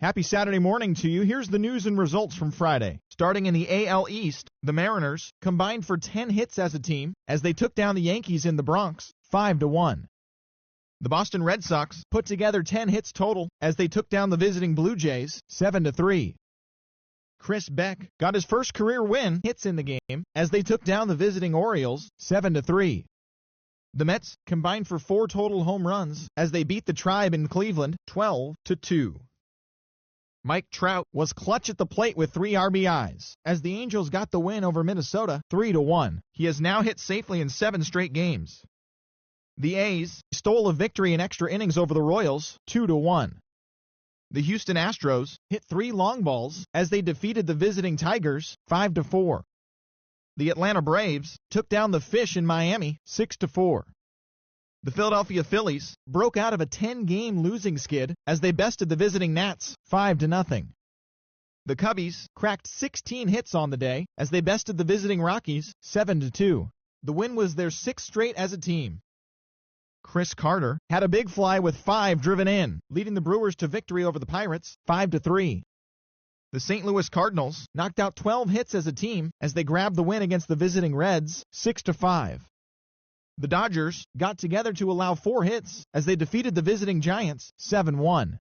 Happy Saturday morning to you. Here's the news and results from Friday. Starting in the AL East, the Mariners combined for 10 hits as a team as they took down the Yankees in the Bronx 5-1. The Boston Red Sox put together 10 hits total as they took down the visiting Blue Jays 7-3. Chris Beck got his first career hits in the game as they took down the visiting Orioles 7-3. The Mets combined for 4 total home runs as they beat the Tribe in Cleveland 12-2. Mike Trout was clutch at the plate with 3 RBIs as the Angels got the win over Minnesota 3-1. He has now hit safely in 7 straight games. The A's stole a victory in extra innings over the Royals 2-1. The Houston Astros hit 3 long balls as they defeated the visiting Tigers 5-4. The Atlanta Braves took down the Fish in Miami 6-4. The Philadelphia Phillies broke out of a 10-game losing skid as they bested the visiting Nats 5-0. The Cubbies cracked 16 hits on the day as they bested the visiting Rockies 7-2. The win was their 6th straight as a team. Chris Carter had a big fly with 5 driven in, leading the Brewers to victory over the Pirates 5-3. The St. Louis Cardinals knocked out 12 hits as a team as they grabbed the win against the visiting Reds 6-5. The Dodgers got together to allow 4 hits as they defeated the visiting Giants 7-1.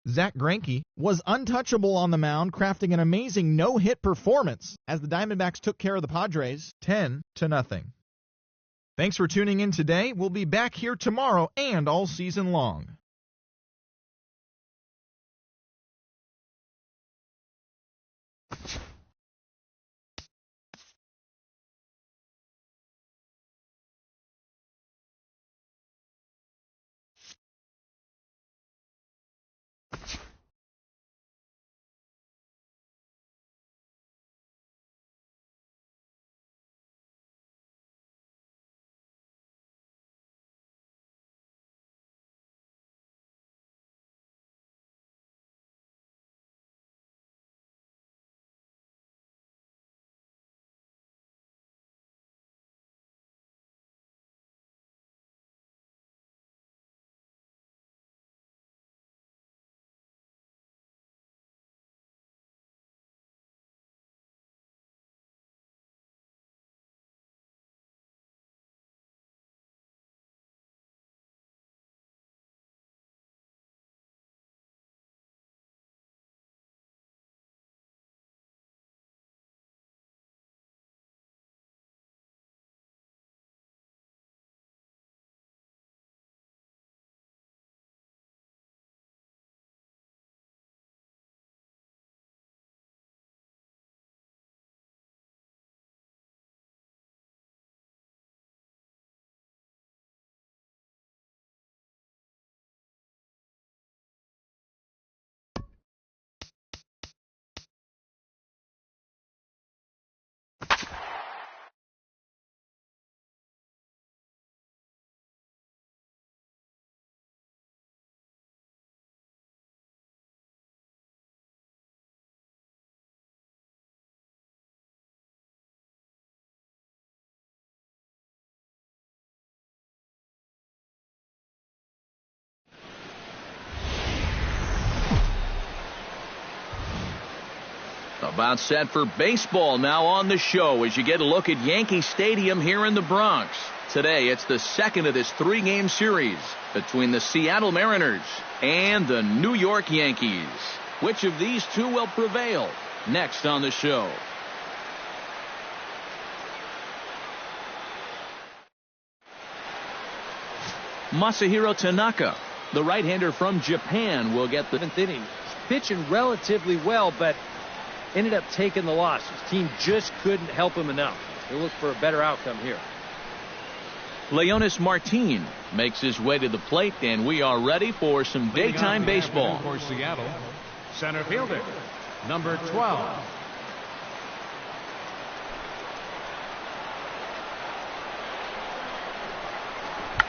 Zach Greinke was untouchable on the mound, crafting an amazing no-hit performance as the Diamondbacks took care of the Padres 10-0. Thanks for tuning in today. We'll be back here tomorrow and all season long. About set for baseball now on the show as you get a look at Yankee Stadium here in the Bronx. Today, it's the second of this 3-game series between the Seattle Mariners and the New York Yankees. Which of these two will prevail? Next on the show. Masahiro Tanaka, the right-hander from Japan, will get the 7th inning. Pitching relatively well, but ended up taking the loss. His team just couldn't help him enough. He'll look for a better outcome here. Leonis Martin makes his way to the plate, and we are ready for some daytime baseball. For Seattle, center fielder, number 12.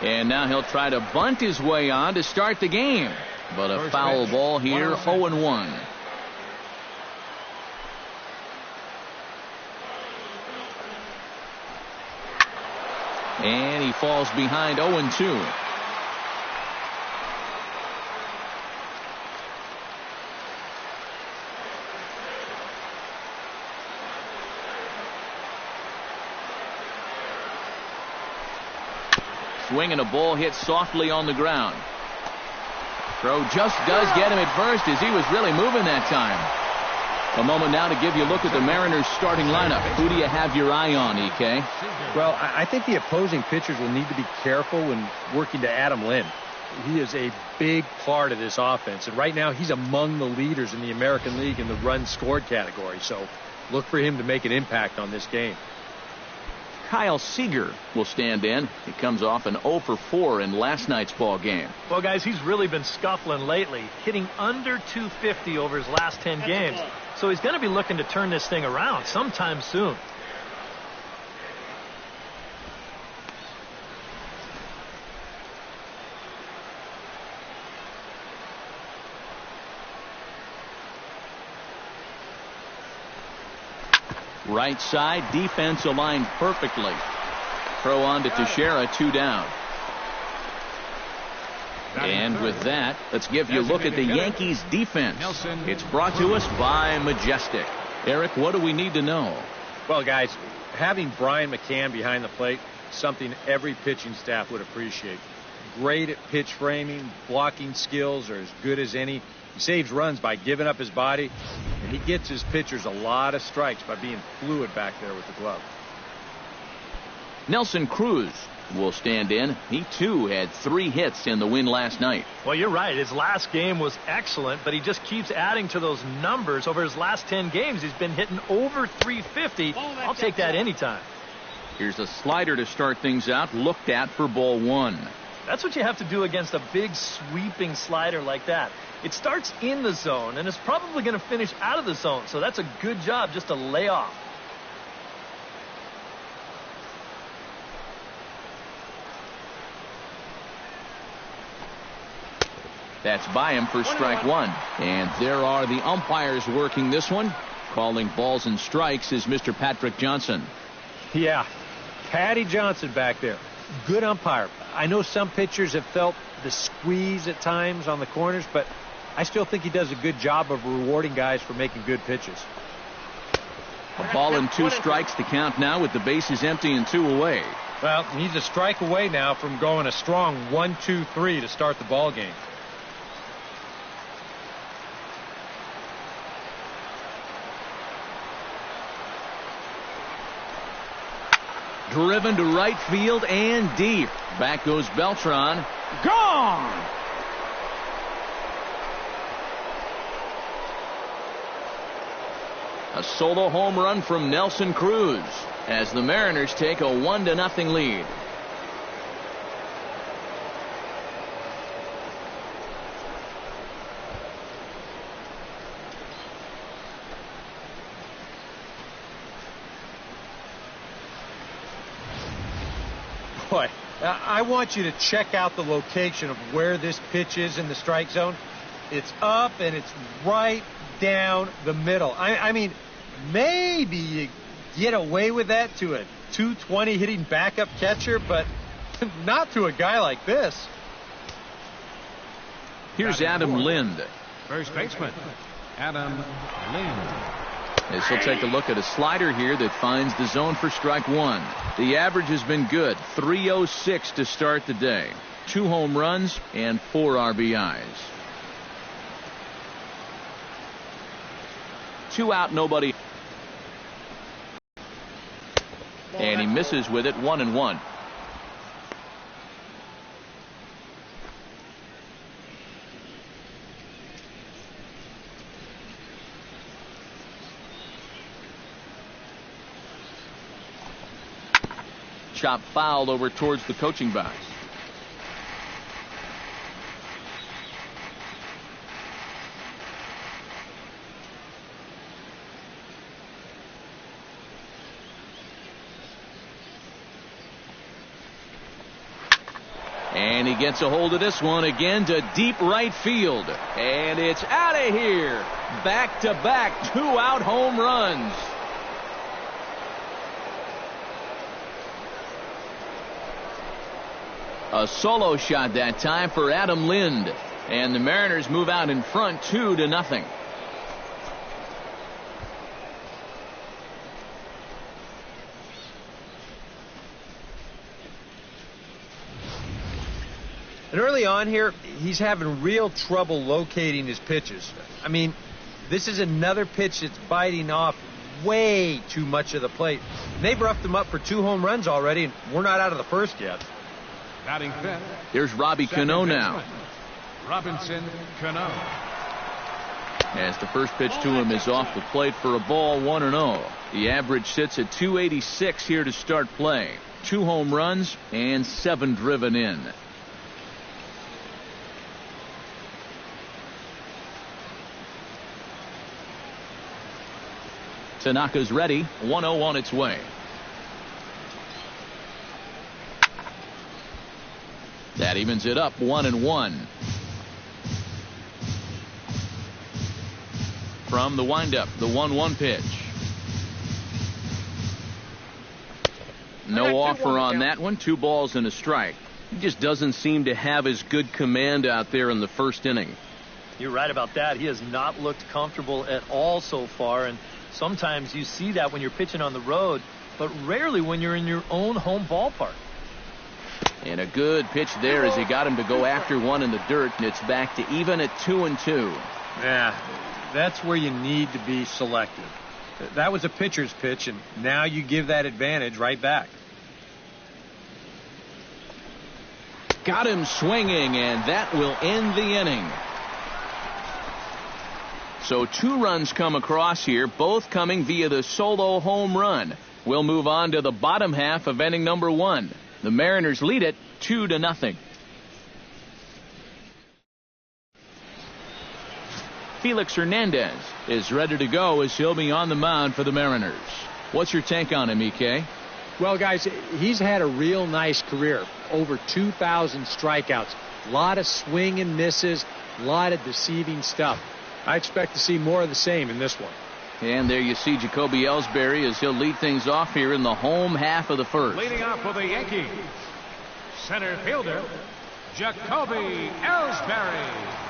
And now he'll try to bunt his way on to start the game. But a foul ball here, 0-1. And he falls behind 0-2. swing and a ball hit softly on the ground. Throw just does get him at first as he was really moving that time. A moment now to give you a look at the Mariners starting lineup. Who do you have your eye on, EK? Well, I think the opposing pitchers will need to be careful when working to Adam Lind. He is a big part of this offense, and right now he's among the leaders in the American League in the runs scored category, so look for him to make an impact on this game. Kyle Seager will stand in. He comes off an 0 for 4 in last night's ball game. Well, guys, he's really been scuffling lately, hitting under 250 over his last 10 games. So he's going to be looking to turn this thing around sometime soon. Right side, defense aligned perfectly. Throw on to Teixeira, 2 down. And with that, let's give you a look at the Yankees defense. It's brought to us by Majestic. Eric, what do we need to know? Well, guys, having Brian McCann behind the plate, something every pitching staff would appreciate. Great at pitch framing, blocking skills are as good as any. He saves runs by giving up his body, and he gets his pitchers a lot of strikes by being fluid back there with the glove. Nelson Cruz will stand in. He, too, had 3 hits in the win last night. Well, you're right. His last game was excellent, but he just keeps adding to those numbers. Over his last 10 games, he's been hitting over 350. I'll take that anytime. Here's a slider to start things out, looked at for ball 1. That's what you have to do against a big sweeping slider like that. It starts in the zone, and it's probably going to finish out of the zone, so that's a good job just to lay off. That's by him for strike 1. And there are the umpires working this one. Calling balls and strikes is Mr. Patrick Johnson. Yeah, Patty Johnson back there. Good umpire. I know some pitchers have felt the squeeze at times on the corners, but I still think he does a good job of rewarding guys for making good pitches. A ball and 2 strikes to count now with the bases empty and 2 away. Well, he's a strike away now from going a strong 1-2-3 to start the ball game. Driven to right field and deep. Back goes Beltran. Gone! A solo home run from Nelson Cruz as the Mariners take a 1-0 lead. Boy, I want you to check out the location of where this pitch is in the strike zone. It's up and it's right down the middle. I mean, maybe you get away with that to a 220 hitting backup catcher, but not to a guy like this. Here's Adam Lind. First baseman, Adam Lind. As he'll take a look at a slider here that finds the zone for strike 1. The average has been good. 306 to start the day. 2 home runs and 4 RBIs. 2 out, nobody. And he misses with it, 1-1. Chop fouled over towards the coaching box. And he gets a hold of this one again to deep right field. And it's out of here. Back-to-back 2-out home runs. A solo shot that time for Adam Lind. And the Mariners move out in front 2-0. And early on here, he's having real trouble locating his pitches. I mean, this is another pitch that's biting off way too much of the plate. They've roughed him up for 2 home runs already, and we're not out of the first yet. Batting fifth. Here's Robbie Cano now. Robinson Cano. As the first pitch to him is off the plate for a ball, 1-0. The average sits at 286 here to start play. 2 home runs and 7 driven in. Tanaka's ready. 1-0 on its way. That evens it up 1-1. From the windup, the 1-1 pitch. No offer on that one. 2 balls and a strike. He just doesn't seem to have as good command out there in the first inning. You're right about that. He has not looked comfortable at all so far, and sometimes you see that when you're pitching on the road, but rarely when you're in your own home ballpark. And a good pitch there as he got him to go after one in the dirt, and it's back to even at 2-2. Yeah, that's where you need to be selective. That was a pitcher's pitch, and now you give that advantage right back. Got him swinging, and that will end the inning. So 2 runs come across here, both coming via the solo home run. We'll move on to the bottom half of inning number 1. The Mariners lead it 2-0. Felix Hernandez is ready to go as he'll be on the mound for the Mariners. What's your take on him, EK? Well, guys, he's had a real nice career. Over 2,000 strikeouts. A lot of swing and misses. A lot of deceiving stuff. I expect to see more of the same in this one. And there you see Jacoby Ellsbury as he'll lead things off here in the home half of the first. Leading off for the Yankees, center fielder, Jacoby Ellsbury.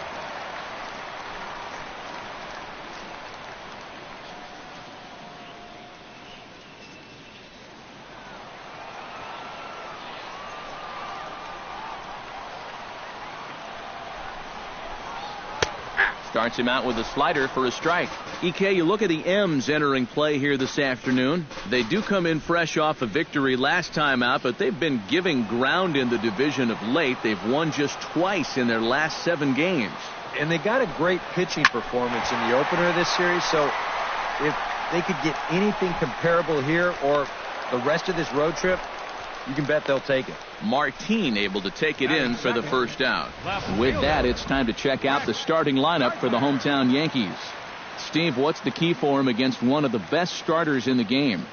Starts him out with a slider for a strike. EK, you look at the M's entering play here this afternoon. They do come in fresh off a victory last time out, but they've been giving ground in the division of late. They've won just twice in their last 7 games. And they got a great pitching performance in the opener of this series, so if they could get anything comparable here or the rest of this road trip, you can bet they'll take it. Martin able to take it in for the first out. With that, it's time to check out the starting lineup for the hometown Yankees. Steve, what's the key for him against one of the best starters in the game?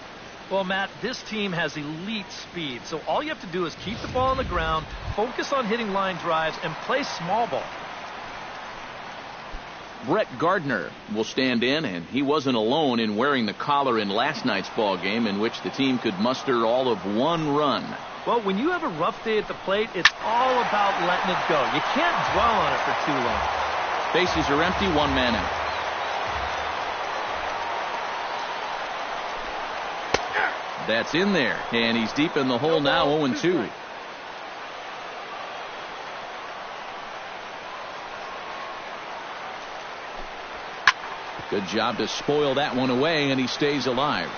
Well, Matt, this team has elite speed, so all you have to do is keep the ball on the ground, focus on hitting line drives, and play small ball. Brett Gardner will stand in, and he wasn't alone in wearing the collar in last night's ball game, in which the team could muster all of 1 run. Well, when you have a rough day at the plate, it's all about letting it go. You can't dwell on it for too long. Bases are empty, 1 man out. That's in there, and he's deep in the hole now, 0-2. Good job to spoil that one away, and he stays alive.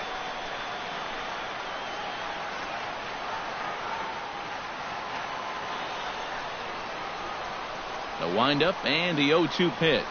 The windup and the 0-2 pitch.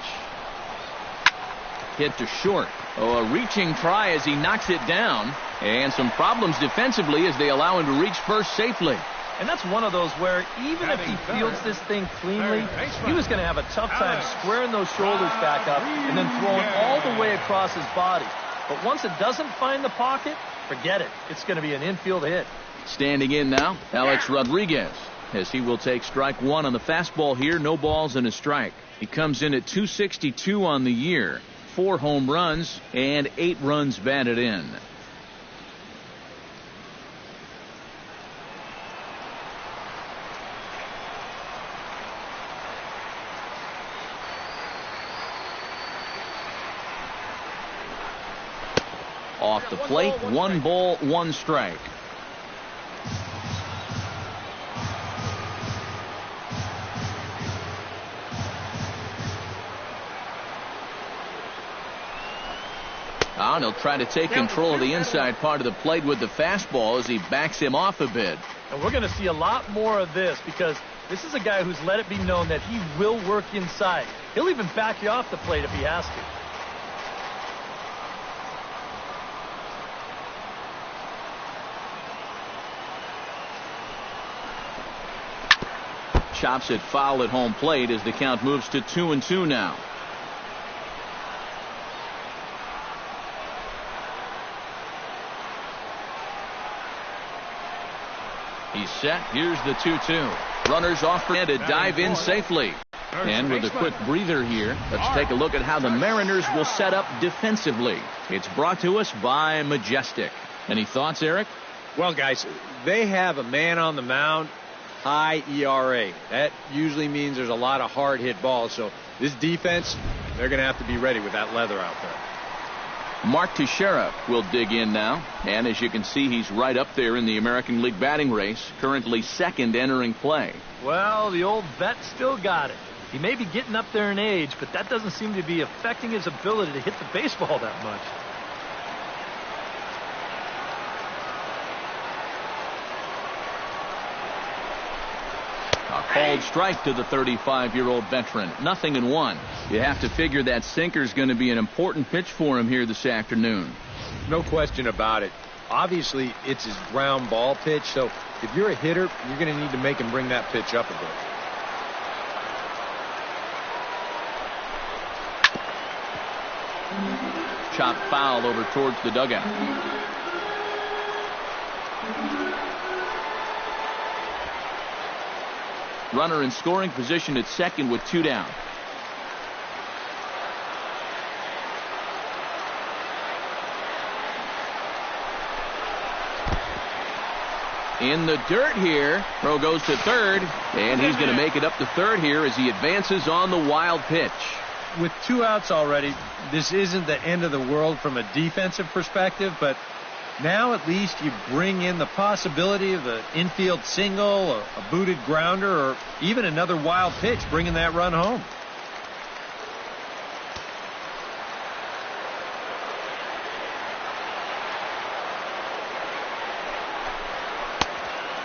Hit to short. Oh, a reaching try as he knocks it down. And some problems defensively as they allow him to reach first safely. And that's one of those where even if he fields this thing cleanly, he was going to have a tough time squaring those shoulders back up and then throwing all the way across his body. But once it doesn't find the pocket, forget it. It's going to be an infield hit. Standing in now, Alex Rodriguez, as he will take strike 1 on the fastball here. No balls and a strike. He comes in at 262 on the year. 4 home runs and 8 runs batted in. Off the plate, 1 ball, 1 strike. And he'll try to take control of the inside part of the plate with the fastball as he backs him off a bit. And we're going to see a lot more of this because this is a guy who's let it be known that he will work inside. He'll even back you off the plate if he has to. Chops it foul at home plate as the count moves to 2-2 now. He's set. Here's the 2-2. Runners off for to dive in safely. And with a quick breather here, let's take a look at how the Mariners will set up defensively. It's brought to us by Majestic. Any thoughts, Eric? Well, guys, they have a man on the mound, high ERA. That usually means there's a lot of hard hit balls. So this defense, they're going to have to be ready with that leather out there. Mark Teixeira will dig in now. And as you can see, he's right up there in the American League batting race, currently second entering play. Well, the old vet still got it. He may be getting up there in age, but that doesn't seem to be affecting his ability to hit the baseball that much. A called strike to the 35-year-old veteran. 0-1. You have to figure that sinker's going to be an important pitch for him here this afternoon. No question about it. Obviously, it's his ground ball pitch, so if you're a hitter, you're going to need to make him bring that pitch up a bit. Chop foul over towards the dugout. Runner in scoring position at second with 2 down. In the dirt here. Throw goes to third, and he's going to make it up to third here as he advances on the wild pitch. With 2 outs already, this isn't the end of the world from a defensive perspective, but now at least you bring in the possibility of an infield single, or a booted grounder, or even another wild pitch, bringing that run home.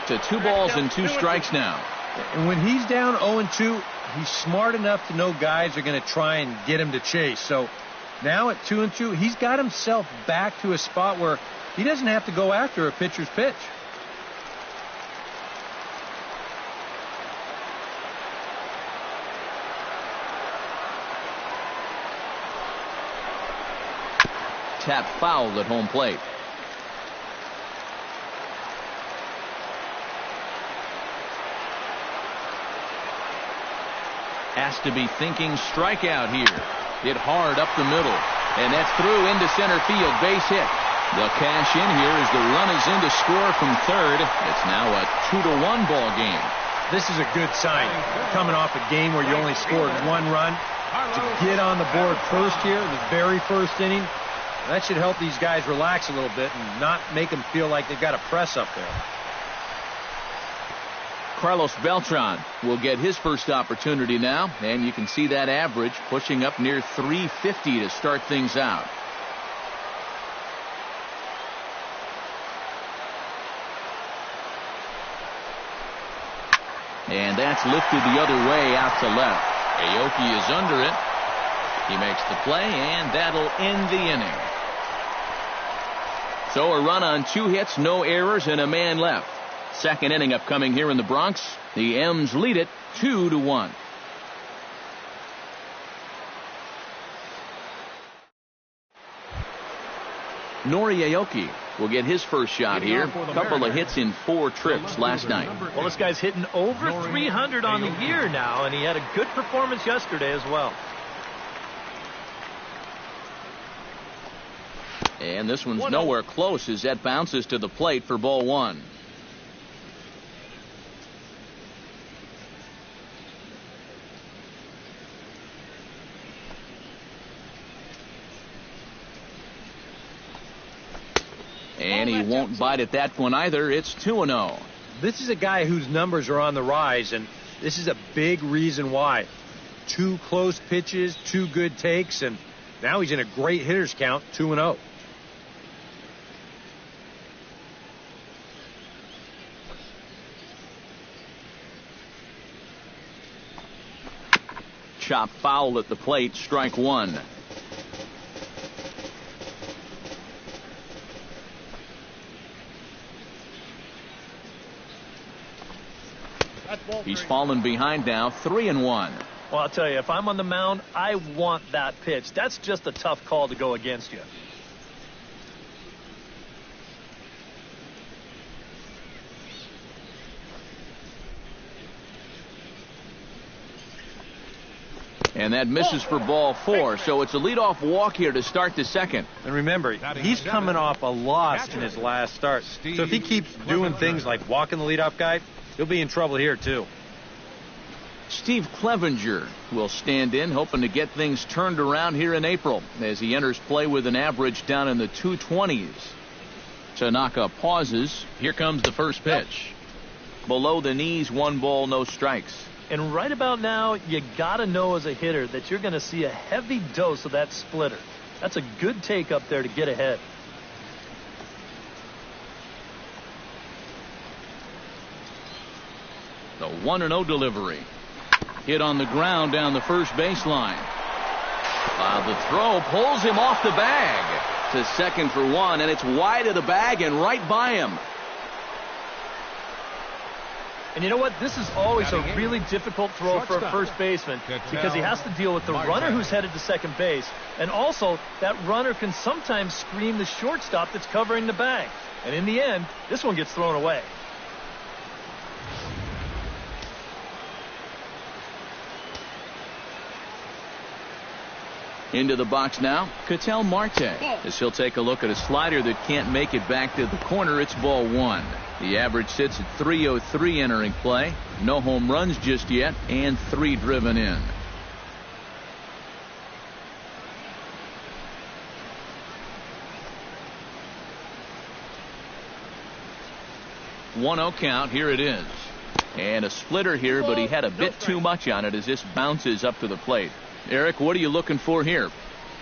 To 2 balls and 2 strikes now. And when he's down 0-2, he's smart enough to know guys are going to try and get him to chase. So now at 2-2, he's got himself back to a spot where he doesn't have to go after a pitcher's pitch. Tap fouled at home plate. Has to be thinking strikeout here. Hit hard up the middle. And that's through into center field. Base hit. They'll cash in here as the run is in to score from third. It's now a 2-1 ball game. This is a good sign. Coming off a game where you only scored 1 run, to get on the board first here, the very first inning, that should help these guys relax a little bit and not make them feel like they've got to press up there. Carlos Beltran will get his first opportunity now, and you can see that average pushing up near 350 to start things out. And that's lifted the other way out to left. Aoki is under it. He makes the play, and that'll end the inning. So a run on 2 hits, no errors, and a man left. Second inning upcoming here in the Bronx. The M's lead it 2-1. Nori Aoki will get his first shot here. A couple of hits in 4 trips last night. Well, this guy's hitting over 300 on the year now, and he had a good performance yesterday as well. And this one's nowhere close as that bounces to the plate for ball 1. And he won't bite at that one either. It's 2-0. This is a guy whose numbers are on the rise, and this is a big reason why. 2 close pitches, 2 good takes, and Now he's in a great hitter's count, 2-0. Chop foul at the plate, strike one. He's fallen behind now, 3-1. Well, I'll tell you, if I'm on the mound, I want that pitch. That's just a tough call to go against you. And that misses for ball 4, so it's a leadoff walk here to start the second. And remember, he's coming off a loss in his last start. So if he keeps doing things like walking the leadoff guy, he'll be in trouble here, too. Steve Clevenger will stand in, hoping to get things turned around here in April as he enters play with an average down in the 220s. Tanaka pauses. Here comes the first pitch. Below the knees, 1 ball, no strikes. And right about now, you got to know as a hitter that you're going to see a heavy dose of that splitter. That's a good take up there to get ahead. The 1-0 delivery. Hit on the ground down the first baseline. The throw pulls him off the bag to second for 1, and it's wide of the bag and right by him. And you know what? This is always a really difficult throw for a first baseman because he has to deal with the runner who's headed to second base. And also, that runner can sometimes screen the shortstop that's covering the bag. And in the end, this one gets thrown away. Into the box now, Ketel Marte, as he'll take a look at a slider that can't make it back to the corner. It's ball 1. The average sits at .303 entering play. No home runs just yet, and 3 driven in. One 1-0 count. Here it is. And a splitter here, but he had a bit too much on it as this bounces up to the plate. Eric, what are you looking for here?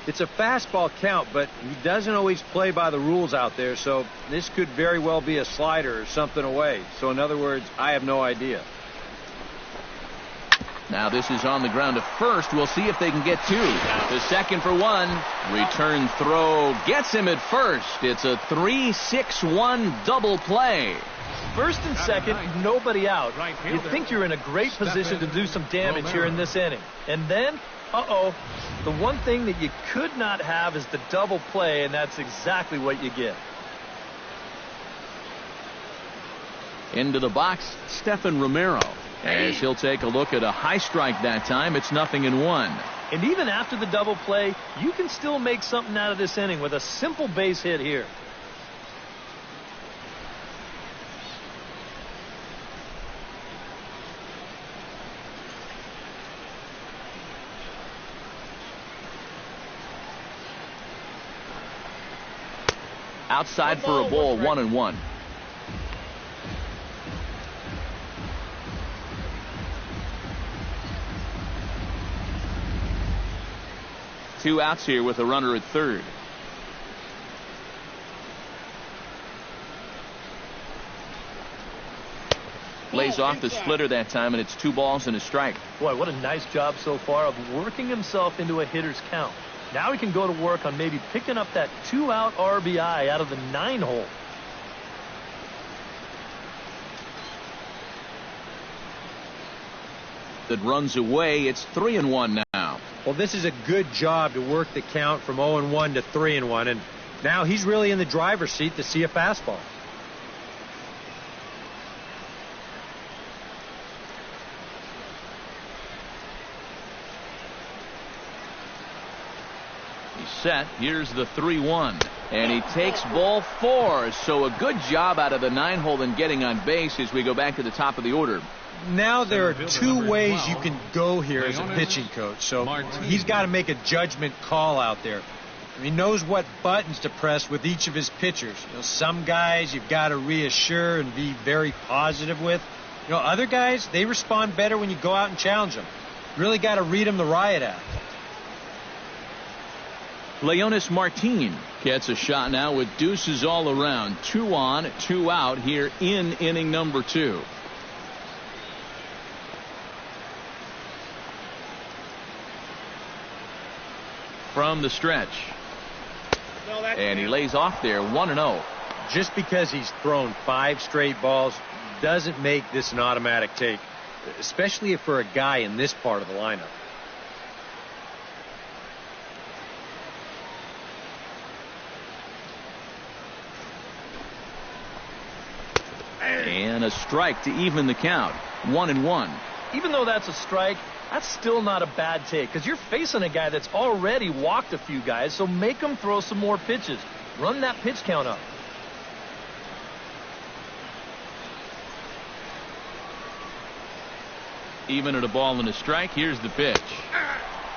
It's a fastball count, but he doesn't always play by the rules out there, so this could very well be a slider or something away. So in other words, I have no idea. Now this is on the ground to first. We'll see if they can get 2. The second for 1. Return throw gets him at first. It's a 3-6-1 double play. First and second, nobody out. You think you're in a great position to do some damage here in this inning. And then, the one thing that you could not have is the double play, and that's exactly what you get. Into the box, Stephen Romero, as he'll take a look at a high strike that time. It's 0-1. And even after the double play, you can still make something out of this inning with a simple base hit here. Outside for a ball, 1-1. Two outs here with a runner at third. Lays off the splitter that time, and it's 2 balls and a strike. Boy, what a nice job so far of working himself into a hitter's count. Now he can go to work on maybe picking up that 2-out RBI out of the 9-hole. That runs away. It's 3-1 now. Well, this is a good job to work the count from 0-1 to 3-1, and now he's really in the driver's seat to see a fastball. Set. Here's the 3-1, and he takes ball 4. So a good job out of the 9-hole and getting on base as we go back to the top of the order. Now there are 2 ways you can go here as a pitching coach. So he's got to make a judgment call out there. He knows what buttons to press with each of his pitchers. Some guys you've got to reassure and be very positive with. Other guys, they respond better when you go out and challenge them. You really got to read them the riot act. Leonis Martin gets a shot now with deuces all around. 2 on, 2 out here in inning number 2. From the stretch. And he lays off there, 1-0. Just because he's thrown 5 straight balls doesn't make this an automatic take, especially for a guy in this part of the lineup. And a strike to even the count. 1-1. Even though that's a strike, that's still not a bad take because you're facing a guy that's already walked a few guys, so make him throw some more pitches. Run that pitch count up. Even at a ball and a strike, here's the pitch.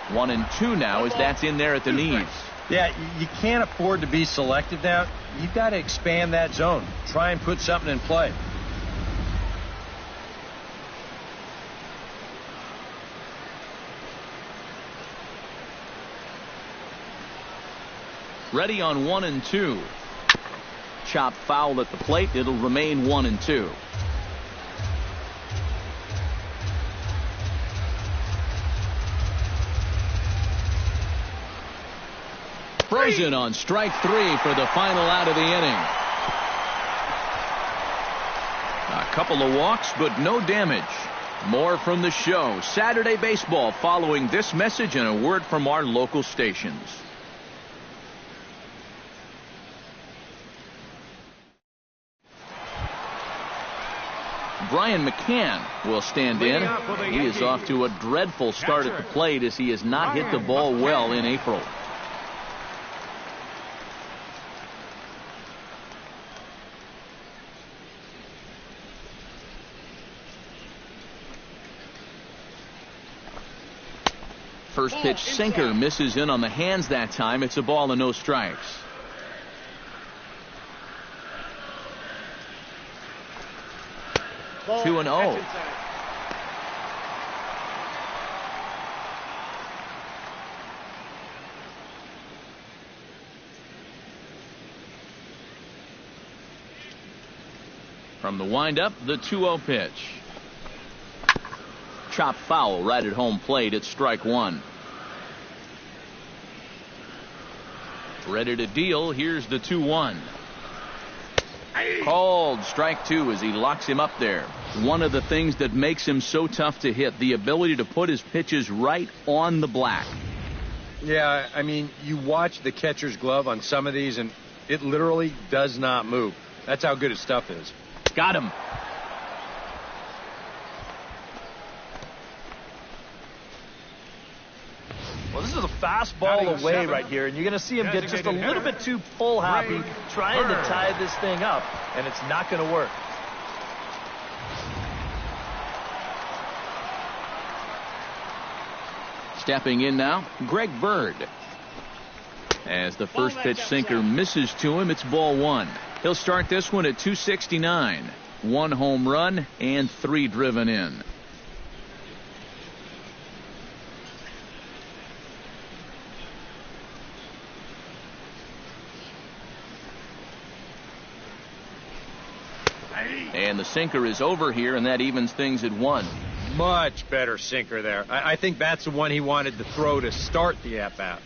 1-2 now as that's in there at the knees. Yeah, you can't afford to be selective now. You've got to expand that zone. Try and put something in play. Ready on 1-2. Chop foul at the plate. It'll remain 1-2. Frozen on strike 3 for the final out of the inning. A couple of walks, but no damage. More from the show. Saturday Baseball following this message and a word from our local stations. Brian McCann will stand in. He is off to a dreadful start at the plate as he has not hit the ball well in April. First pitch sinker misses in on the hands that time. It's a ball and no strikes. Ball, 2-0. From the windup, the 2-0 pitch. Chop foul right at home plate. It's strike 1. Ready to deal. Here's the 2-1. Called strike 2 as he locks him up there. One of the things that makes him so tough to hit, the ability to put his pitches right on the black. Yeah, I mean, you watch the catcher's glove on some of these, and it literally does not move. That's how good his stuff is. Got him. Well, this is a fastball away right here, and you're going to see him get just a little bit too pull happy trying to tie this thing up, and it's not going to work. Stepping in now, Greg Bird. As the first pitch sinker misses to him, it's ball 1. He'll start this one at 269. 1 home run and 3 driven in. And the sinker is over here, and that evens things at 1. Much better sinker there. I think that's the one he wanted to throw to start the at-bat.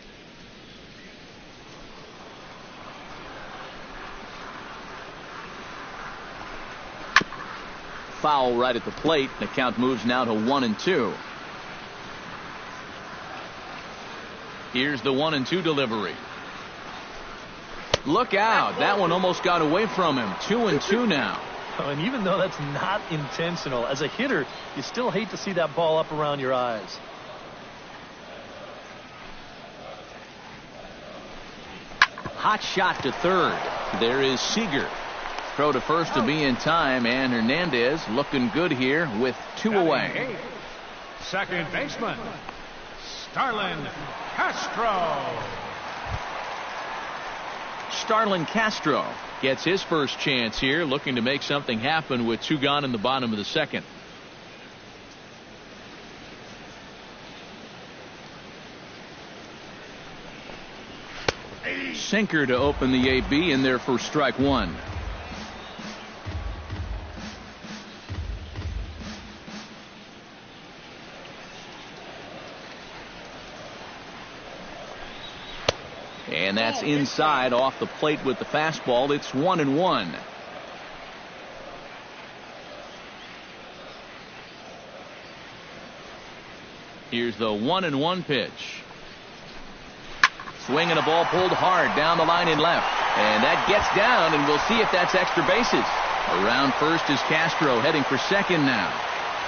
Foul right at the plate. The count moves now to 1-2. Here's the 1-2 delivery. Look out. That one almost got away from him. 2-2 now. And even though that's not intentional, as a hitter, you still hate to see that ball up around your eyes. Hot shot to third. There is Seager. Throw to first to be in time, and Hernandez looking good here with 2 away. Second baseman, Starlin Castro. Starlin Castro gets his first chance here, looking to make something happen with 2 gone in the bottom of the second. sinker to open the AB in there for strike one. And that's inside off the plate with the fastball. It's 1-1. Here's the 1-1 pitch. Swinging a ball pulled hard down the line in left. And that gets down, and we'll see if that's extra bases. Around first is Castro, heading for second now.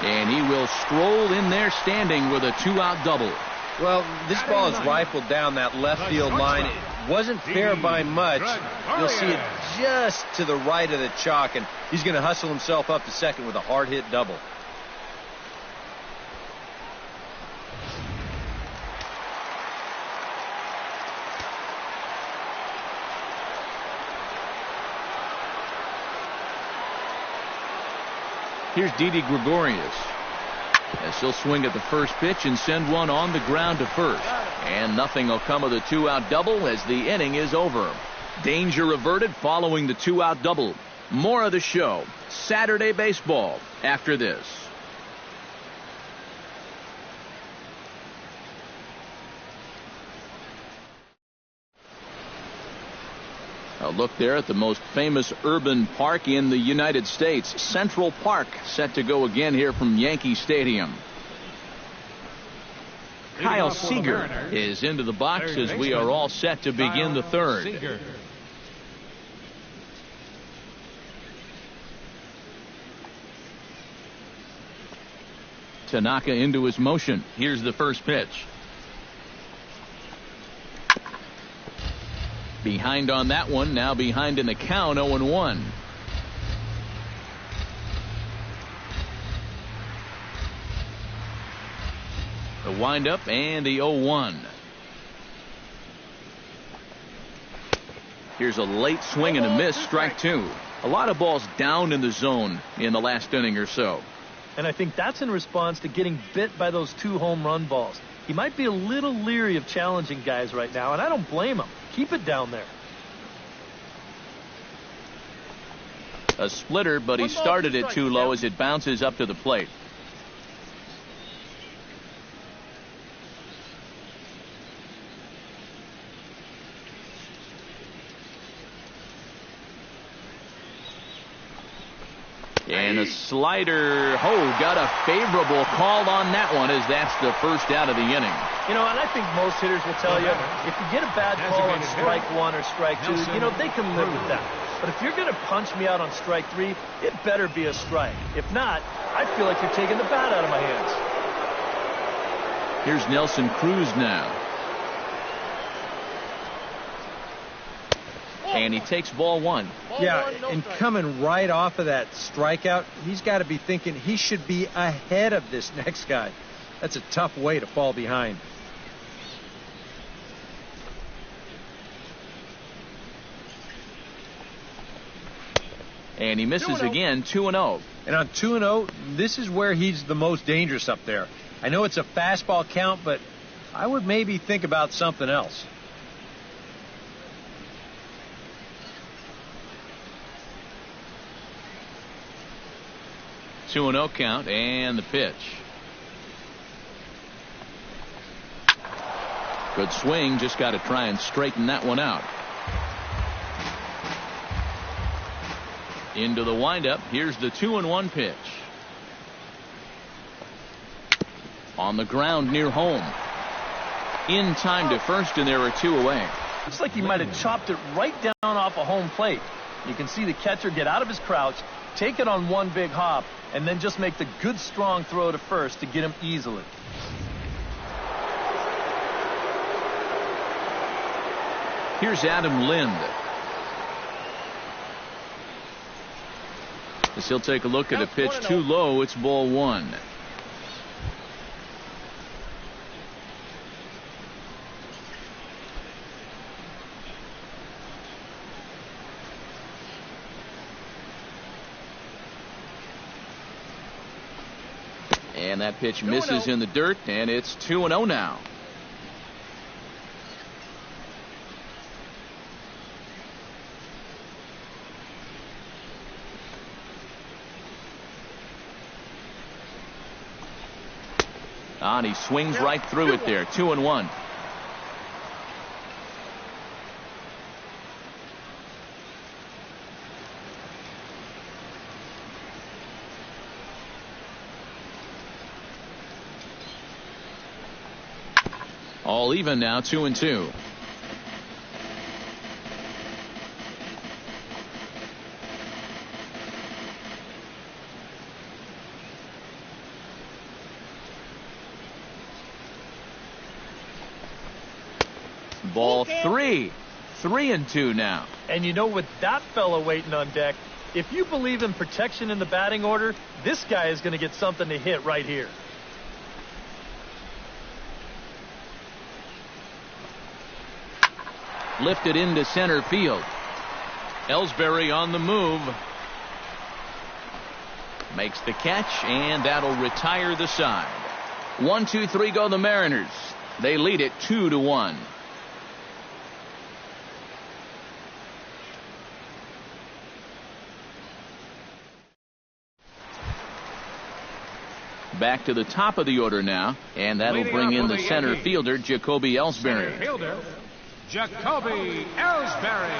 And he will stroll in there standing with a 2-out double. Well, this ball is rifled down that left field line. It wasn't fair by much. You'll see it just to the right of the chalk, and he's going to hustle himself up to second with a hard-hit double. Here's Didi Gregorius, as he'll swing at the first pitch and send one on the ground to first. And nothing will come of the 2-out double as the inning is over. Danger averted following the 2-out double. More of the show, Saturday Baseball, after this. A look there at the most famous urban park in the United States, Central Park, set to go again here from Yankee Stadium. Kyle Seager is into the box as we are all set to begin the third. Tanaka into his motion. Here's the first pitch. Behind on that one, now behind in the count, 0-1. The windup and the 0-1. Here's a late swing and a miss, strike two. A lot of balls down in the zone in the last inning or so. And I think that's in response to getting bit by those 2 home run balls. He might be a little leery of challenging guys right now, and I don't blame him. Keep it down there. A splitter, but he started it too low as it bounces up to the plate. And a slider. Got a favorable call on that one, as that's the first out of the inning. You know, and I think most hitters will tell you, if you get a bad call on strike one or strike two, you know, they can live with that. But if you're going to punch me out on strike three, it better be a strike. If not, I feel like you're taking the bat out of my hands. Here's Nelson Cruz now. And he takes ball one. Yeah, and coming right off of that strikeout, he's got to be thinking he should be ahead of this next guy. That's a tough way to fall behind. And he misses again, 2-0. And on 2-0, this is where he's the most dangerous up there. I know it's a fastball count, but I would maybe think about something else. Two 2-0 count, and the pitch. Good swing, just got to try and straighten that one out. Into the windup. Here's the 2-1 pitch. On the ground near home. In time to first, and there are 2 away. Looks like he might have chopped it right down off a home plate. You can see the catcher get out of his crouch, take it on one big hop, and then just make the good strong throw to first to get him easily. Here's Adam Lind. As he'll take a look at a pitch too low, it's ball one. And that pitch misses in the dirt, and it's 2-0 now. And he swings right through it there. 2-1. All even now, 2-2. Ball 3. 3-2 now. And you know, with that fella waiting on deck, if you believe in protection in the batting order, this guy is going to get something to hit right here. Lifted into center field. Ellsbury on the move. Makes the catch, and that'll retire the side. 1-2-3 go the Mariners. They lead it 2-1. Back to the top of the order now, and that'll bring in the center fielder, Jacoby Ellsbury. Center fielder, Jacoby Ellsbury.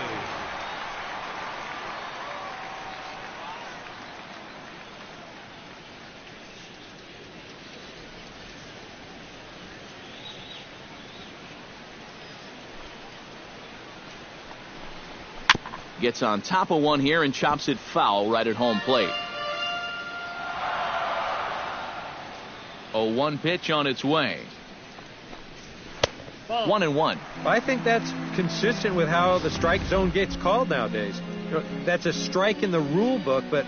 Gets on top of one here and chops it foul right at home plate. 0-1 pitch on its way. 1-1. I think that's consistent with how the strike zone gets called nowadays. You know, that's a strike in the rule book, but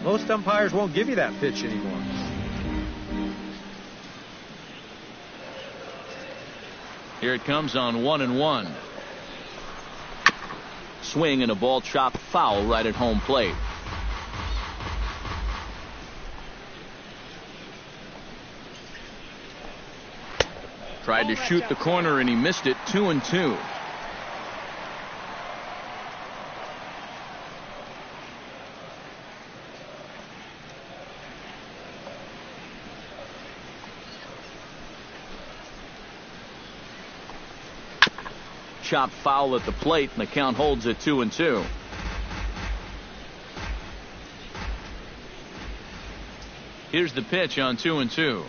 most umpires won't give you that pitch anymore. Here it comes on 1-1. Swing and a ball chopped foul right at home plate. Tried to shoot the corner and he missed it. 2-2. Chopped foul at the plate, and the count holds at 2-2. Here's the pitch on 2-2.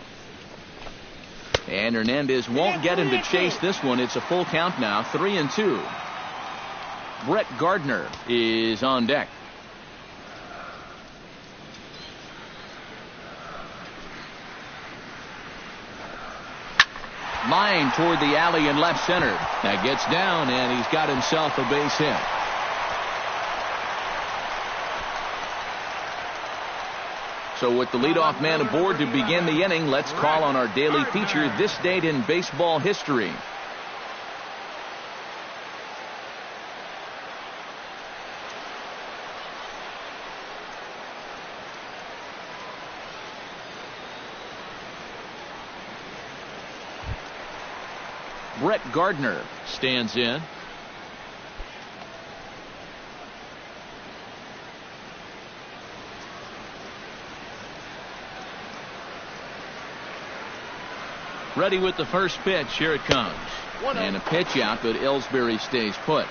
And Hernandez won't get him to chase this one. It's a full count now, 3-2. Brett Gardner is on deck. Line toward the alley in left center. That gets down, and he's got himself a base hit. So with the leadoff man aboard to begin the inning, let's call on our daily feature, This Date in Baseball History. Brett Gardner stands in. Ready with the first pitch. Here it comes. And a pitch out, but Ellsbury stays put.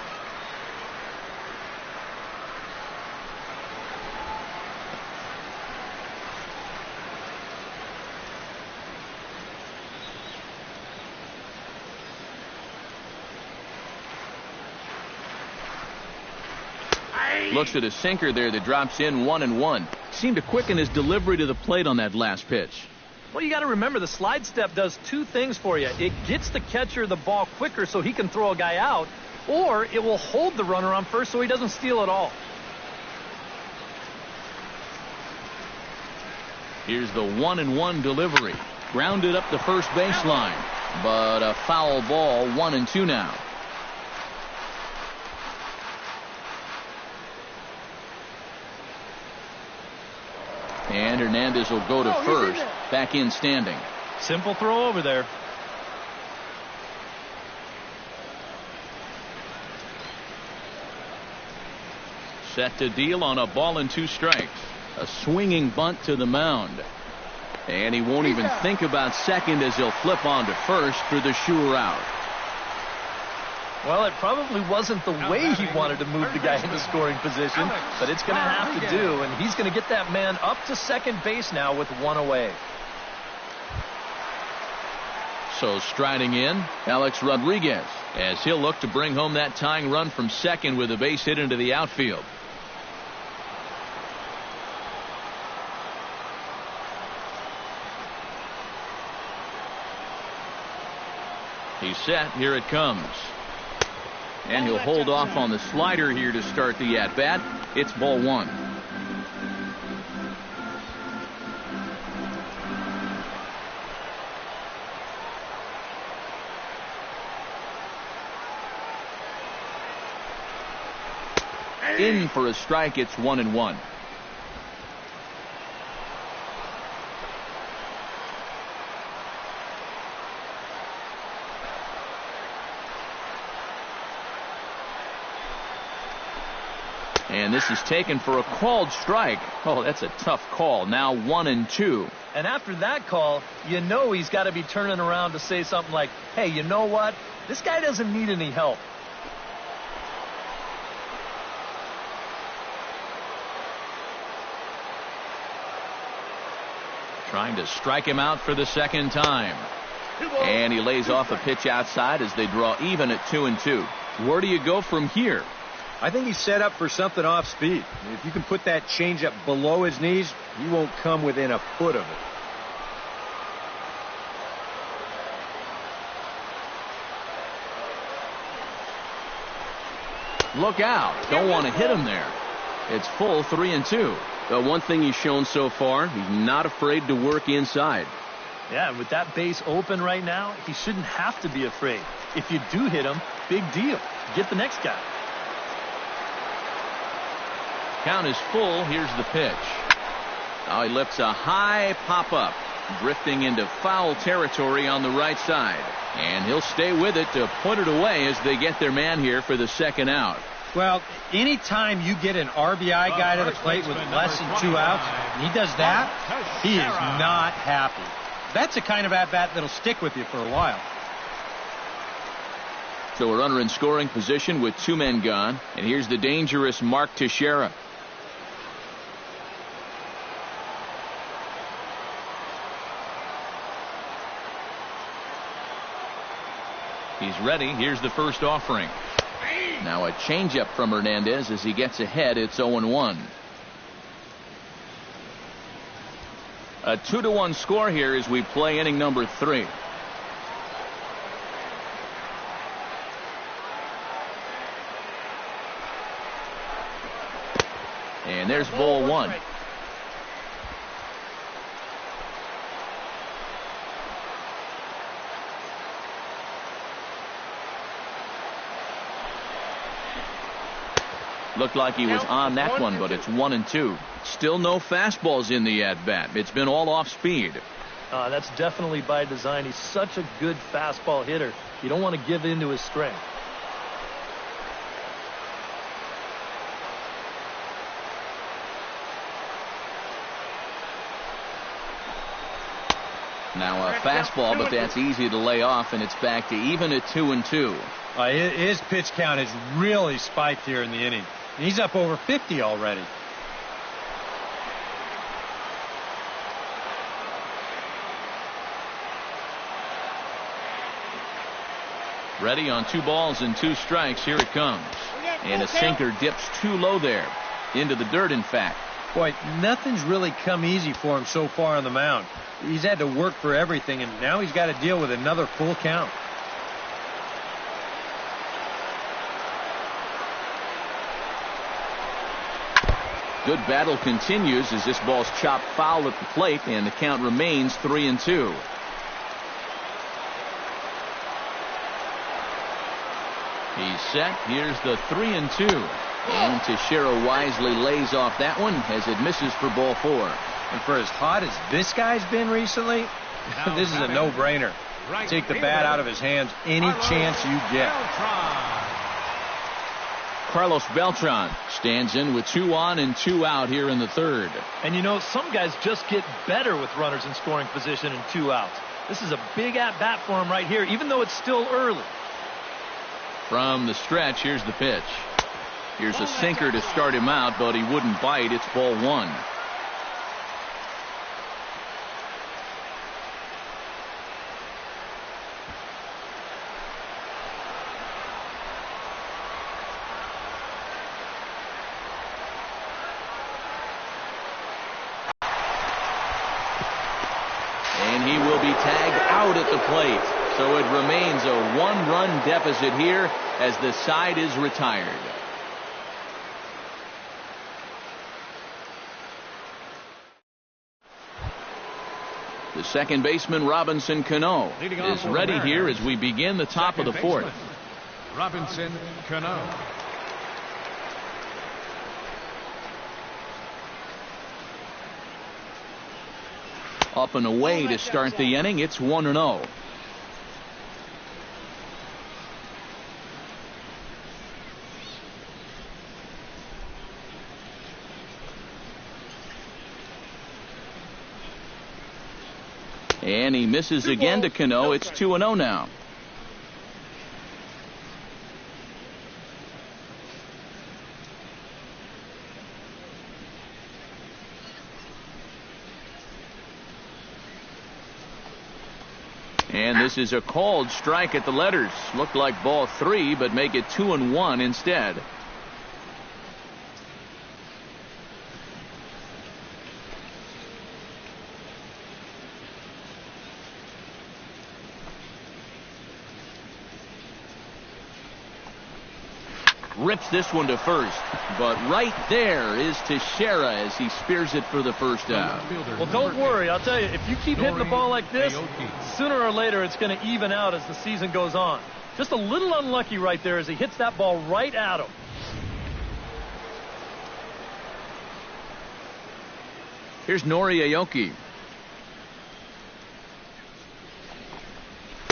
Looks at a sinker there that drops in 1-1. Seemed to quicken his delivery to the plate on that last pitch. Well, you got to remember the slide step does two things for you. It gets the catcher the ball quicker so he can throw a guy out, or it will hold the runner on first so he doesn't steal it all. Here's the 1-1 delivery. Grounded up the first baseline, but a foul ball. 1-2 now. And Hernandez will go to first. Back in standing. Simple throw over there. Set to deal on a ball and 2 strikes. A swinging bunt to the mound. And he won't even think about second as he'll flip on to first for the sure out. Well, it probably wasn't the way he wanted to move the guy into scoring position, but it's going to have to do, and he's going to get that man up to second base now with one away. So striding in, Alex Rodriguez, as he'll look to bring home that tying run from second with a base hit into the outfield. He's set. Here it comes. And he'll hold off on the slider here to start the at-bat. It's ball one. In for a strike. It's 1-1. And this is taken for a called strike. Oh, that's a tough call. Now 1-2. And after that call, you know he's got to be turning around to say something like, hey, you know what? This guy doesn't need any help. Trying to strike him out for the second time. And he lays off a pitch outside as they draw even at 2-2. Where do you go from here? I think he's set up for something off speed. If you can put that changeup below his knees, he won't come within a foot of it. Look out. Don't want to hit him there. It's full 3-2. The one thing he's shown so far, he's not afraid to work inside. Yeah, and with that base open right now, he shouldn't have to be afraid. If you do hit him, big deal. Get the next guy. Count is full. Here's the pitch. Now he lifts a high pop-up, drifting into foul territory on the right side. And he'll stay with it to put it away as they get their man here for the second out. Well, anytime you get an RBI guy to the plate with less than 2 outs, and he does that, he is not happy. That's the kind of at-bat that'll stick with you for a while. So a runner in scoring position with 2 men gone. And here's the dangerous Mark Teixeira. He's ready. Here's the first offering. Now a changeup from Hernandez as he gets ahead. It's 0-1. A 2-1 score here as we play inning number 3. And there's ball 1. Looked like he was on that one, but it's 1-2. Still no fastballs in the at-bat. It's been all off speed. That's definitely by design. He's such a good fastball hitter. You don't want to give in to his strength. Now a fastball, but that's easy to lay off, and it's back to even at 2-2. His pitch count has really spiked here in the inning. He's up over 50 already. Ready on 2 balls and 2 strikes. Here it comes. And a sinker dips too low there. Into the dirt, in fact. Boy, nothing's really come easy for him so far on the mound. He's had to work for everything, and now he's got to deal with another full count. Good battle continues as this ball's chopped foul at the plate, and the count remains 3-2. He's set. Here's the 3-2. And Teixeira wisely lays off that one as it misses for ball 4. And for as hot as this guy's been recently, this is a no-brainer. Take the bat out of his hands any chance you get. Carlos Beltran stands in with 2 on and 2 out here in the third. And you know, some guys just get better with runners in scoring position and 2 outs. This is a big at-bat for him right here, even though it's still early. From the stretch, here's the pitch. Here's a sinker to start him out, but he wouldn't bite. It's ball 1. And he will be tagged out at the plate. So it remains a 1-run deficit here as the side is retired. The second baseman, Robinson Cano, is ready here as we begin the top of the fourth. Robinson Cano. Up and away to start the inning. It's 1-0. And he misses again to Cano. It's 2-0 now. And this is a called strike at the letters. Looked like ball 3, but make it 2-1 instead. Rips this one to first, but right there is Teixeira as he spears it for the first out. Well, don't worry. I'll tell you, if you keep hitting the ball like this, sooner or later it's going to even out as the season goes on. Just a little unlucky right there as he hits that ball right at him. Here's Nori Aoki.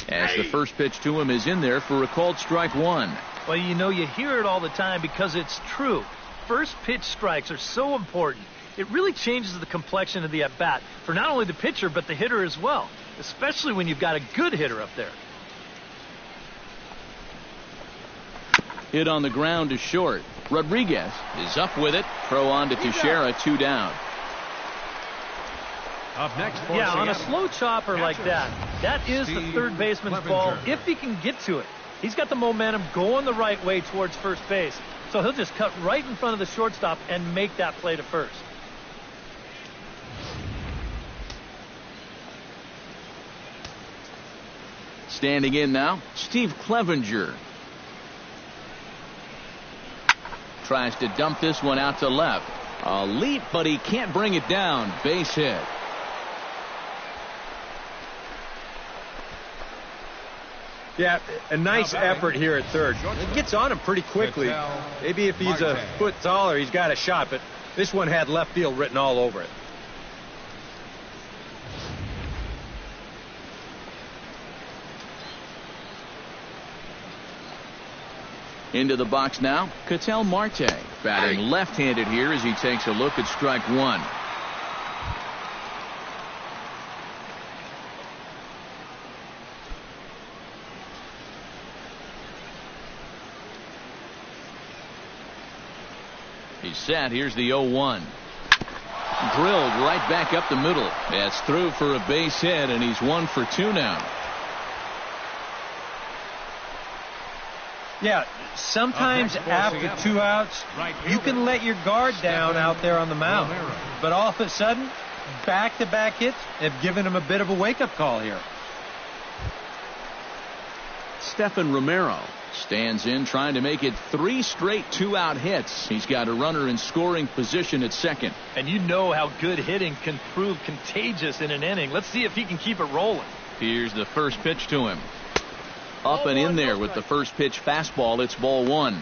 As the first pitch to him is in there for a called strike 1. Well, you know, you hear it all the time because it's true. First pitch strikes are so important. It really changes the complexion of the at-bat for not only the pitcher but the hitter as well, especially when you've got a good hitter up there. Hit on the ground to short. Rodriguez is up with it. Throw on to Teixeira, 2 down. Up next for Yeah, on a Seattle. slow chopper like that, that is the third baseman's ball if he can get to it. He's got the momentum going the right way towards first base, so he'll just cut right in front of the shortstop and make that play to first. Standing in now, Steve Clevenger. Tries to dump this one out to left. A leap, but he can't bring it down. Base hit. Yeah, a nice effort here at third. It gets on him pretty quickly. Maybe if he's a foot taller, he's got a shot, but this one had left field written all over it. Into the box now, Ketel Marte, batting left-handed here as he takes a look at strike 1. He's set. Here's the 0-1. Drilled right back up the middle. That's through for a base hit, and he's 1 for 2 now. Yeah, sometimes after 2 outs, you can let your guard down out there on the mound. But all of a sudden, back-to-back hits have given him a bit of a wake-up call here. Stephan Romero stands in, trying to make it 3 straight 2-out hits. He's got a runner in scoring position at second. And you know how good hitting can prove contagious in an inning. Let's see if he can keep it rolling. Here's the first pitch to him. Up and in there with the first pitch fastball. It's ball 1.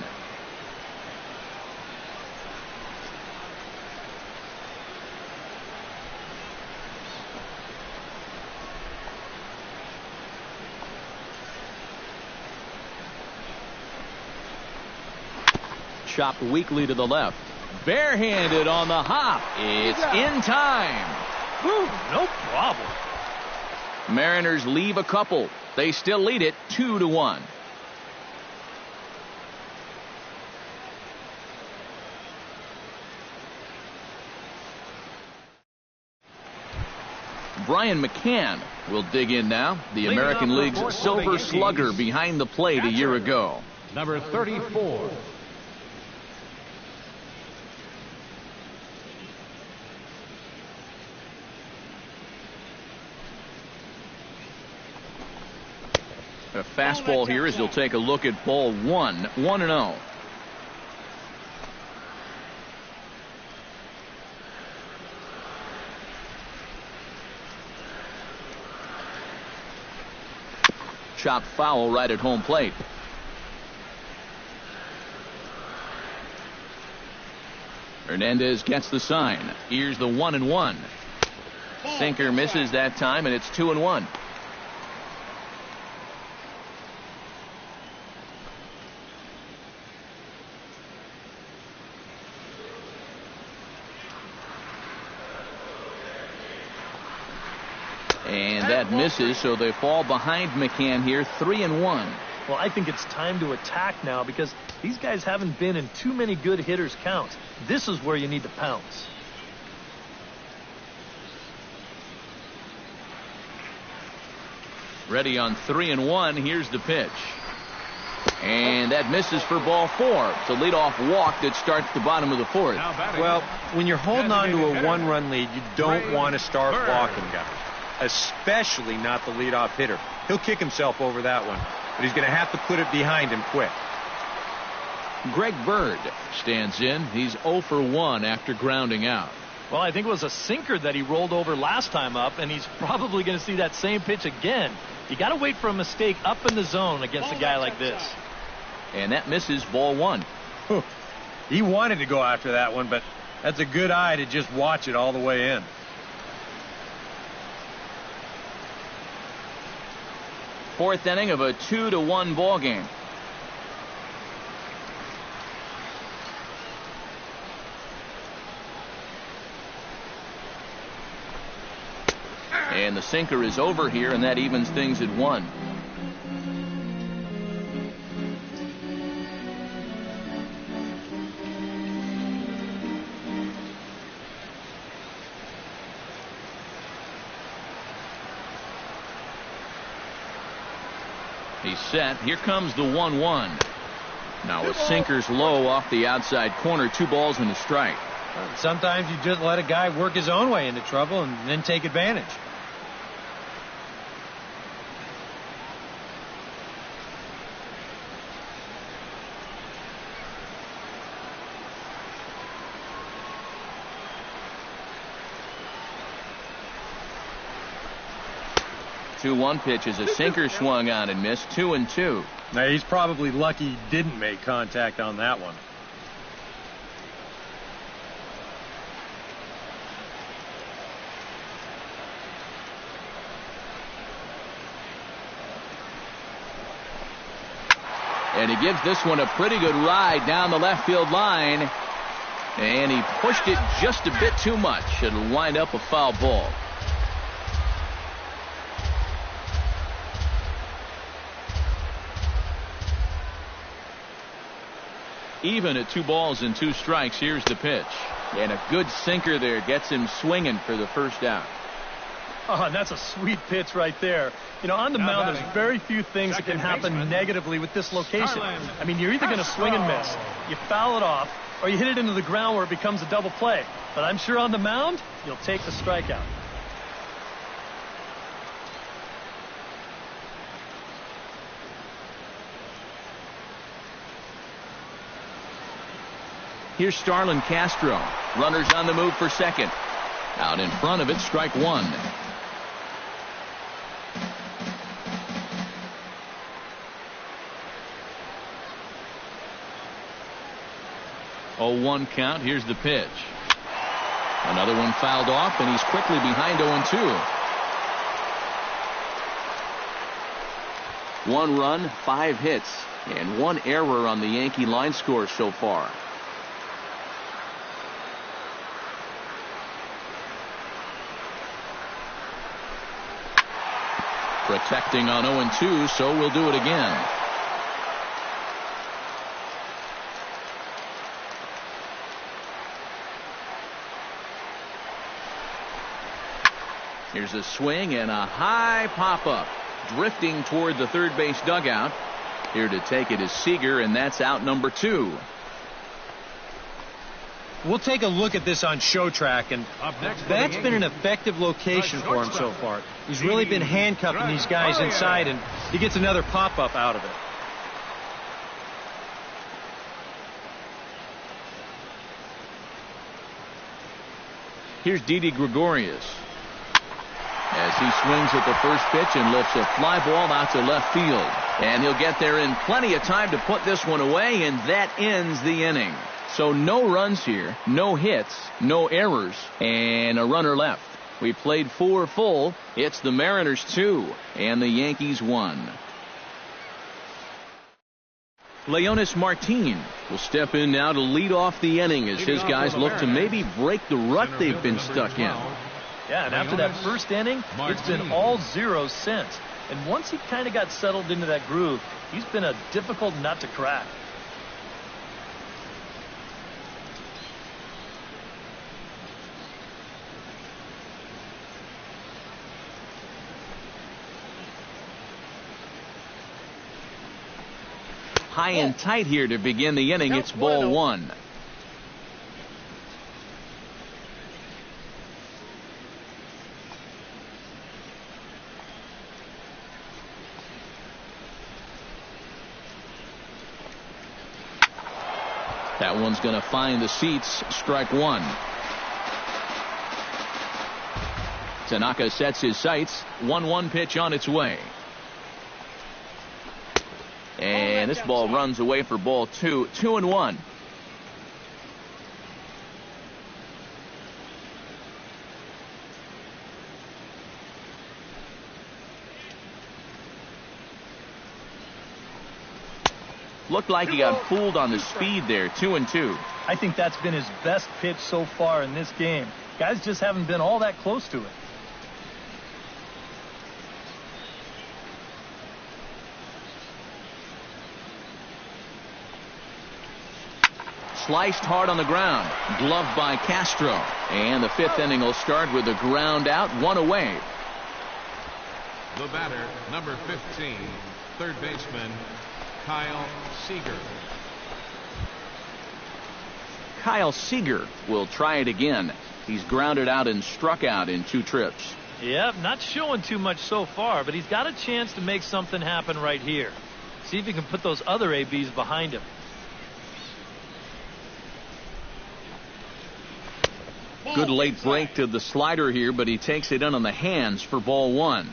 chopped weakly to the left. Barehanded on the hop. It's in time. Whew, no problem. Mariners leave a couple. They still lead it 2-1. Brian McCann will dig in now. The American League's Silver Slugger behind the plate a year ago. Number 34. A fastball here as you'll take a look at ball 1, 1-0. Chopped foul right at home plate. Hernandez gets the sign. Here's the 1-1. Sinker misses that time, and it's 2-1. And that misses, so they fall behind McCann here, 3-1. Well, I think it's time to attack now because these guys haven't been in too many good hitters' counts. This is where you need to pounce. Ready on 3-1. Here's the pitch. And that misses for ball 4. It's a leadoff walk that starts the bottom of the 4th. Well, when you're holding on to a one-run lead, you don't want to start walking guys. Especially not the leadoff hitter. He'll kick himself over that one, but he's going to have to put it behind him quick. Greg Bird stands in. He's 0 for 1 after grounding out. Well, I think it was a sinker that he rolled over last time up, and he's probably going to see that same pitch again. You got to wait for a mistake up in the zone against a guy like this. And that misses ball 1. He wanted to go after that one, but that's a good eye to just watch it all the way in. Fourth inning of a 2-1 ball game. And the sinker is over here, and that evens things at 1. He's set. Here comes the 1-1. Now a sinker's low off the outside corner. 2 balls and a strike. Sometimes you just let a guy work his own way into trouble and then take advantage. Two-one pitch as a sinker swung on and missed. 2-2. Now he's probably lucky he didn't make contact on that one. And he gives this one a pretty good ride down the left field line. And he pushed it just a bit too much. It'll wind up a foul ball. Even at 2 balls and 2 strikes. Here's the pitch. And a good sinker there gets him swinging for the first out. Oh, and that's a sweet pitch right there. You know, on the mound, there's very few things that can happen negatively with this location. I mean, you're either going to swing and miss, you foul it off, or you hit it into the ground where it becomes a double play. But I'm sure on the mound, you'll take the strikeout. Here's Starlin Castro. Runners on the move for second. Out in front of it, strike 1. 0-1 count. Here's the pitch. Another one fouled off, and he's quickly behind 0-2. 1 run, 5 hits, and 1 error on the Yankee line score so far. Protecting on 0-2, so we'll do it again. Here's a swing and a high pop-up. Drifting toward the third base dugout. Here to take it is Seager, and that's out number 2. We'll take a look at this on show track, and that's been an effective location for him so far. He's really been handcuffing these guys inside, and he gets another pop-up out of it. Here's Didi Gregorius. As he swings at the first pitch and lifts a fly ball out to left field. And he'll get there in plenty of time to put this one away, and that ends the inning. So no runs here, no hits, no errors, and a runner left. We played 4 full. It's the Mariners 2 and the Yankees 1. Leonis Martin will step in now to lead off the inning as his guys look to maybe break the rut they've been stuck in. Yeah, and after that first inning, it's been all zeros since. And once he kind of got settled into that groove, he's been a difficult nut to crack. High and tight here to begin the inning. It's ball 1. That one's going to find the seats. Strike 1. Tanaka sets his sights. 1-1 pitch on its way. And this ball runs away for ball 2. 2-1. Looked like he got fooled on the speed there. 2-2. I think that's been his best pitch so far in this game. Guys just haven't been all that close to it. Sliced hard on the ground. Gloved by Castro. And the 5th inning will start with a ground out, 1 away. The batter, number 15, third baseman, Kyle Seager. Kyle Seager will try it again. He's grounded out and struck out in 2 trips. Yep, not showing too much so far, but he's got a chance to make something happen right here. See if he can put those other ABs behind him. Good late break to the slider here, but he takes it in on the hands for ball 1.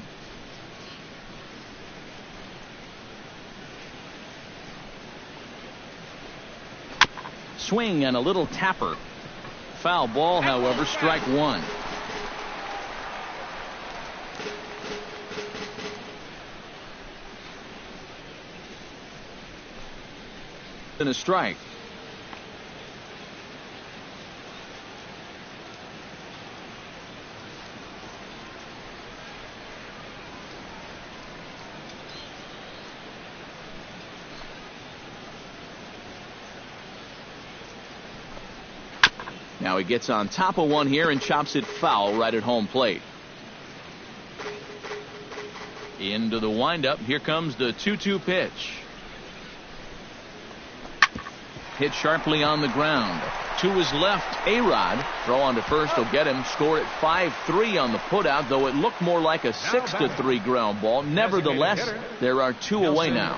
Swing and a little tapper. Foul ball, however, strike 1. And a strike. Now he gets on top of one here and chops it foul right at home plate. Into the windup. Here comes the 2-2 pitch. Hit sharply on the ground. To his left, A-Rod. Throw on to first will get him. Score at 5-3 on the putout, though it looked more like a 6-3 ground ball. Nevertheless, there are 2 away now.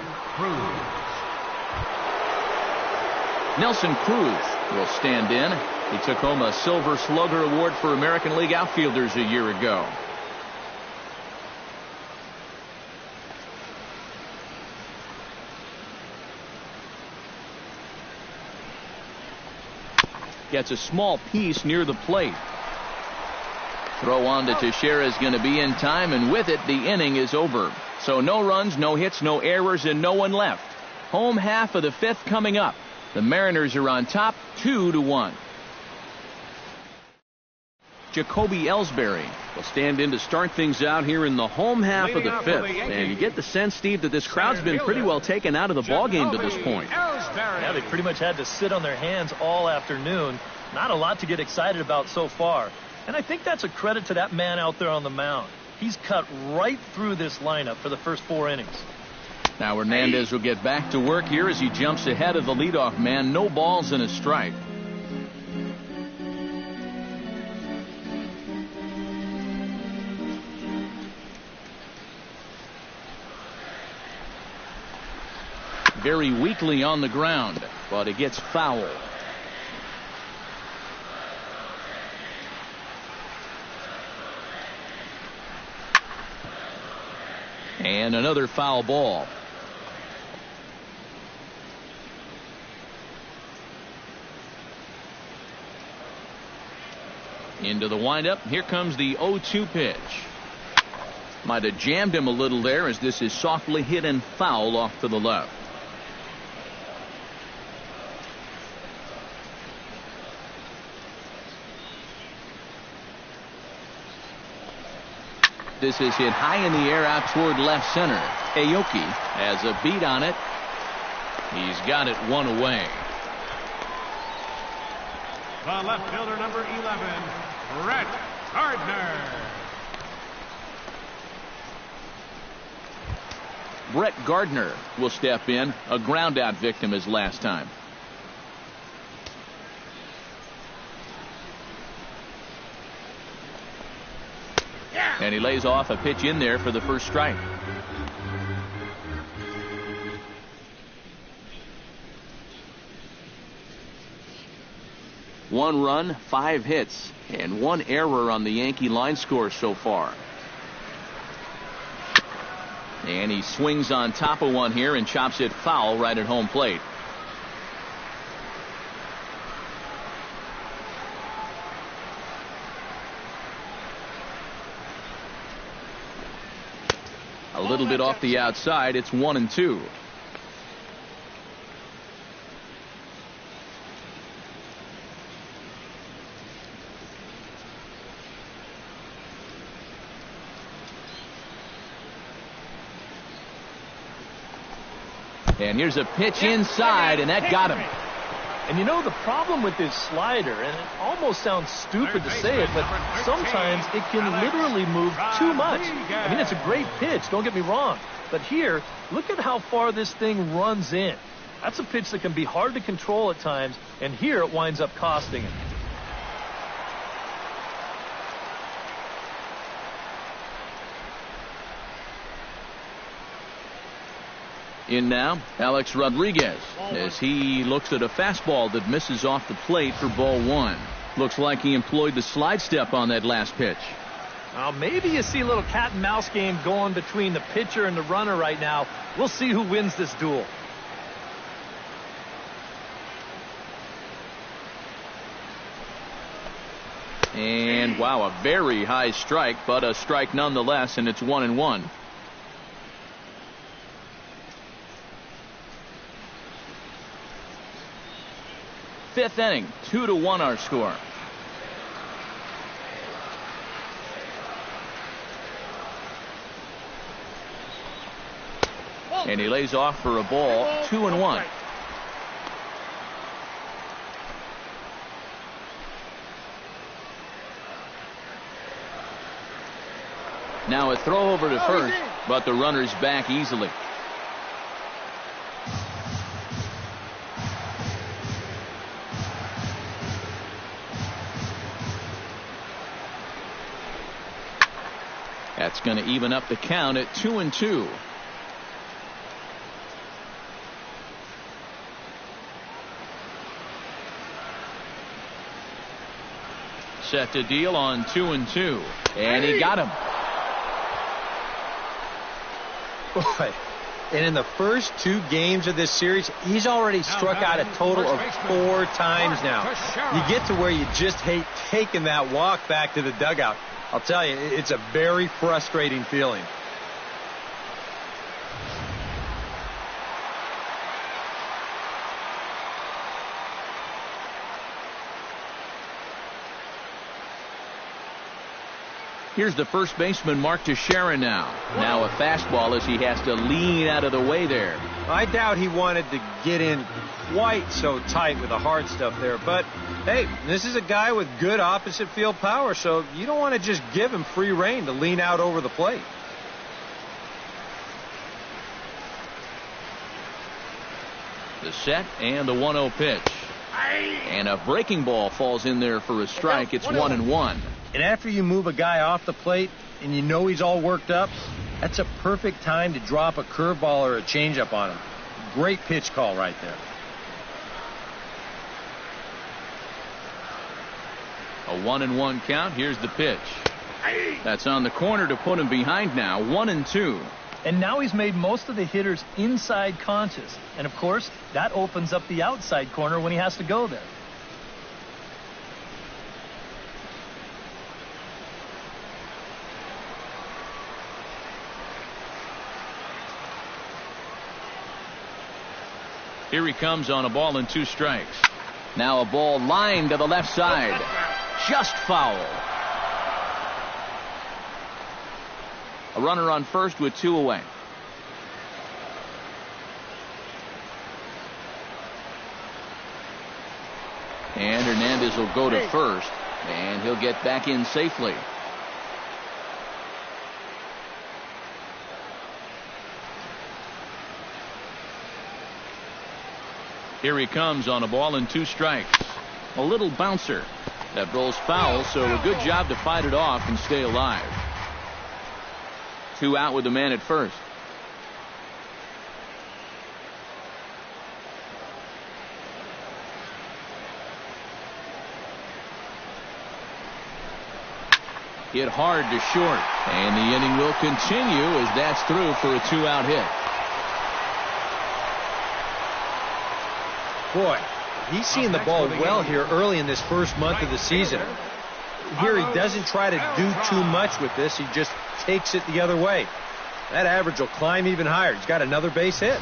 Nelson Cruz will stand in. He took home a Silver Slugger Award for American League outfielders a year ago. Gets a small piece near the plate. Throw on to Teixeira is going to be in time, and with it, the inning is over. So no runs, no hits, no errors, and no one left. Home half of the fifth coming up. The Mariners are on top 2-1. Jacoby Ellsbury will stand in to start things out here in the home half of the fifth. And you get the sense, Steve, that this crowd's been pretty well taken out of the ballgame to this point. Yeah, they pretty much had to sit on their hands all afternoon. Not a lot to get excited about so far. And I think that's a credit to that man out there on the mound. He's cut right through this lineup for the first 4 innings. Now Hernandez will get back to work here as he jumps ahead of the leadoff man. No balls and a strike. Very weakly on the ground, but it gets foul. And another foul ball. Into the windup. Here comes the 0-2 pitch. Might have jammed him a little there as this is softly hit and foul off to the left. This is hit high in the air out toward left center. Aoki has a beat on it. He's got it one away. The left fielder, number 11, Brett Gardner. Brett Gardner will step in. A ground-out victim as last time. And he lays off a pitch in there for the first strike. One run, 5 hits, and 1 error on the Yankee line score so far. And he swings on top of one here and chops it foul right at home plate. A little bit off the outside. It's 1-2. And here's a pitch inside, and that got him. And you know the problem with this slider, and it almost sounds stupid to say it, but sometimes it can literally move too much. I mean, it's a great pitch, don't get me wrong. But here, look at how far this thing runs in. That's a pitch that can be hard to control at times, and here it winds up costing him. In now, Alex Rodriguez, as he looks at a fastball that misses off the plate for ball 1. Looks like he employed the slide step on that last pitch. Maybe you see a little cat and mouse game going between the pitcher and the runner right now. We'll see who wins this duel. And wow, a very high strike, but a strike nonetheless, and it's 1-1. Fifth inning, 2-1 our score. And he lays off for a ball, 2-1. Now a throw over to first, but the runner's back easily. That's going to even up the count at 2-2. Set to deal on 2-2, and he got him. Boy, and in the first 2 games of this series, he's already struck out a total of 4 times now. You get to where you just hate taking that walk back to the dugout. I'll tell you, it's a very frustrating feeling. Here's the first baseman, Mark Teixeira now. Now a fastball as he has to lean out of the way there. I doubt he wanted to get in quite so tight with the hard stuff there. But, hey, this is a guy with good opposite field power, so you don't want to just give him free rein to lean out over the plate. The set and the 1-0 pitch. And a breaking ball falls in there for a strike. It's 1-1. And after you move a guy off the plate and you know he's all worked up, that's a perfect time to drop a curveball or a changeup on him. Great pitch call right there. A 1-1 count. Here's the pitch. That's on the corner to put him behind now. 1-2. And now he's made most of the hitters inside conscious. And, of course, that opens up the outside corner when he has to go there. Here he comes on a ball and 2 strikes. Now a ball lined to the left side. Just foul. A runner on first with 2 away. And Hernandez will go to first, and he'll get back in safely. Here he comes on a ball and 2 strikes. A little bouncer that rolls foul, so a good job to fight it off and stay alive. 2 out with the man at first. Hit hard to short, and the inning will continue as that's through for a 2-out hit. Boy, he's seeing the ball well here early in this first month of the season. Here he doesn't try to do too much with this. He just takes it the other way. That average will climb even higher. He's got another base hit.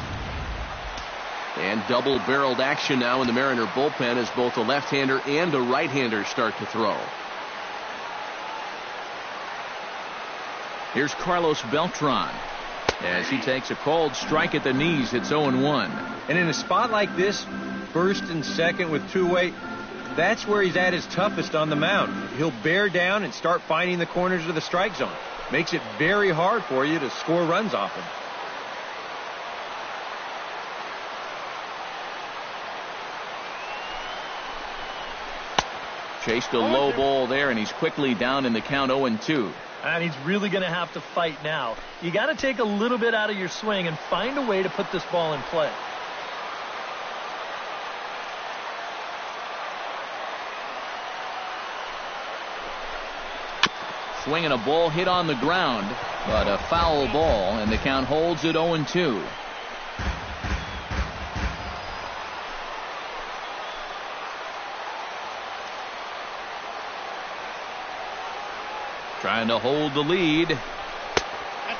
And double-barreled action now in the Mariner bullpen as both the left-hander and the right-hander start to throw. Here's Carlos Beltran as he takes a cold strike at the knees. It's 0-1. And in a spot like this, first and second with 2 away, that's where he's at his toughest on the mound. He'll bear down and start finding the corners of the strike zone. Makes it very hard for you to score runs off him. Chased a low ball there, and he's quickly down in the count 0-2. And he's really going to have to fight now. You got to take a little bit out of your swing and find a way to put this ball in play. Swinging a ball hit on the ground, but a foul ball, and the count holds at 0-2. Trying to hold the lead.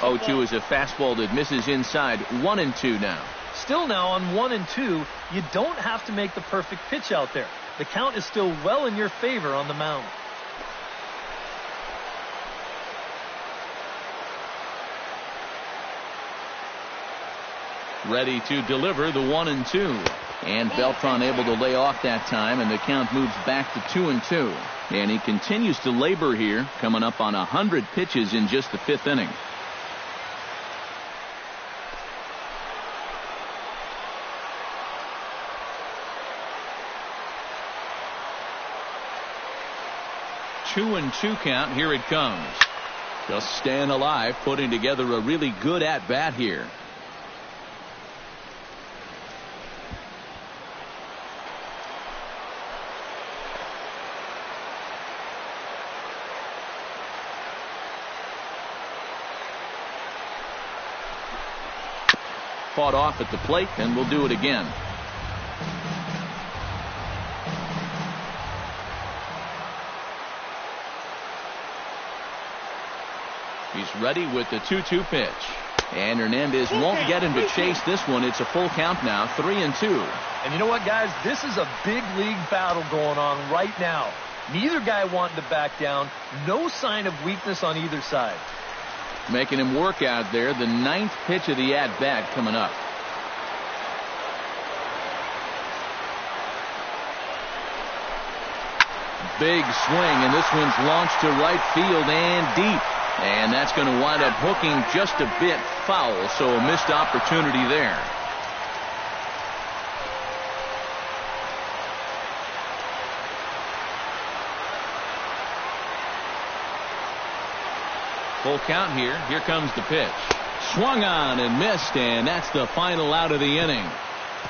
0-2 is a fastball that misses inside. 1-2 now. Still now on 1-2, you don't have to make the perfect pitch out there. The count is still well in your favor on the mound. Ready to deliver the 1-2. And Beltran able to lay off that time, and the count moves back to 2-2. And he continues to labor here, coming up on 100 pitches in just the 5th inning. Two and 2 count. Here it comes. Just staying alive, putting together a really good at-bat here. Fought off at the plate, and we'll do it again. He's ready with the 2-2 pitch. And Hernandez won't get him to chase this one. It's a full count now, 3-2. And you know what, guys? This is a big league battle going on right now. Neither guy wanting to back down. No sign of weakness on either side. Making him work out there. The 9th pitch of the at-bat coming up. Big swing, and this one's launched to right field and deep. And that's going to wind up hooking just a bit foul, so a missed opportunity there. Full count here. Here comes the pitch. Swung on and missed, and that's the final out of the inning.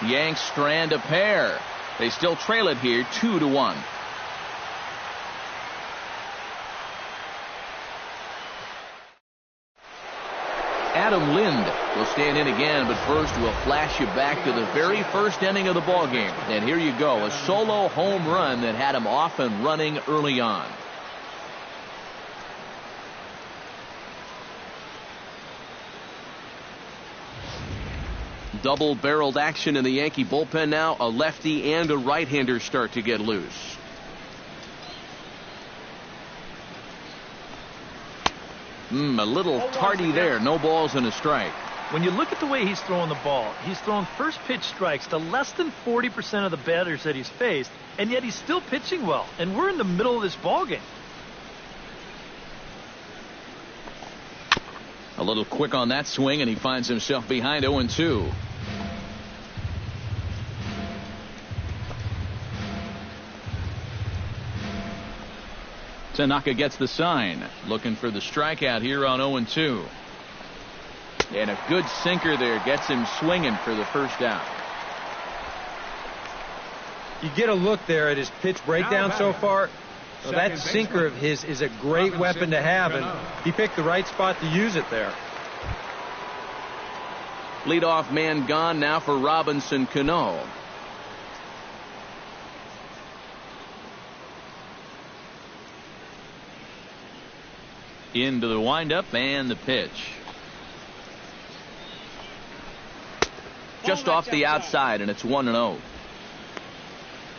Yanks strand a pair. They still trail it here 2-1. Adam Lind will stand in again, but first we'll flash you back to the very first inning of the ballgame. And here you go, a solo home run that had him off and running early on. Double-barreled action in the Yankee bullpen now. A lefty and a right-hander start to get loose. A little tardy there. No balls and a strike. When you look at the way he's throwing the ball, he's throwing first pitch strikes to less than 40% of the batters that he's faced, and yet he's still pitching well. And we're in the middle of this ball game. A little quick on that swing, and he finds himself behind 0-2. Tanaka gets the sign, looking for the strikeout here on 0-2. And a good sinker there gets him swinging for the first out. You get a look there at his pitch breakdown so far. Well, that sinker of his is a great weapon to have, and he picked the right spot to use it there. Leadoff man gone now for Robinson Cano. Into the windup and the pitch. Just off the outside, and it's 1-0.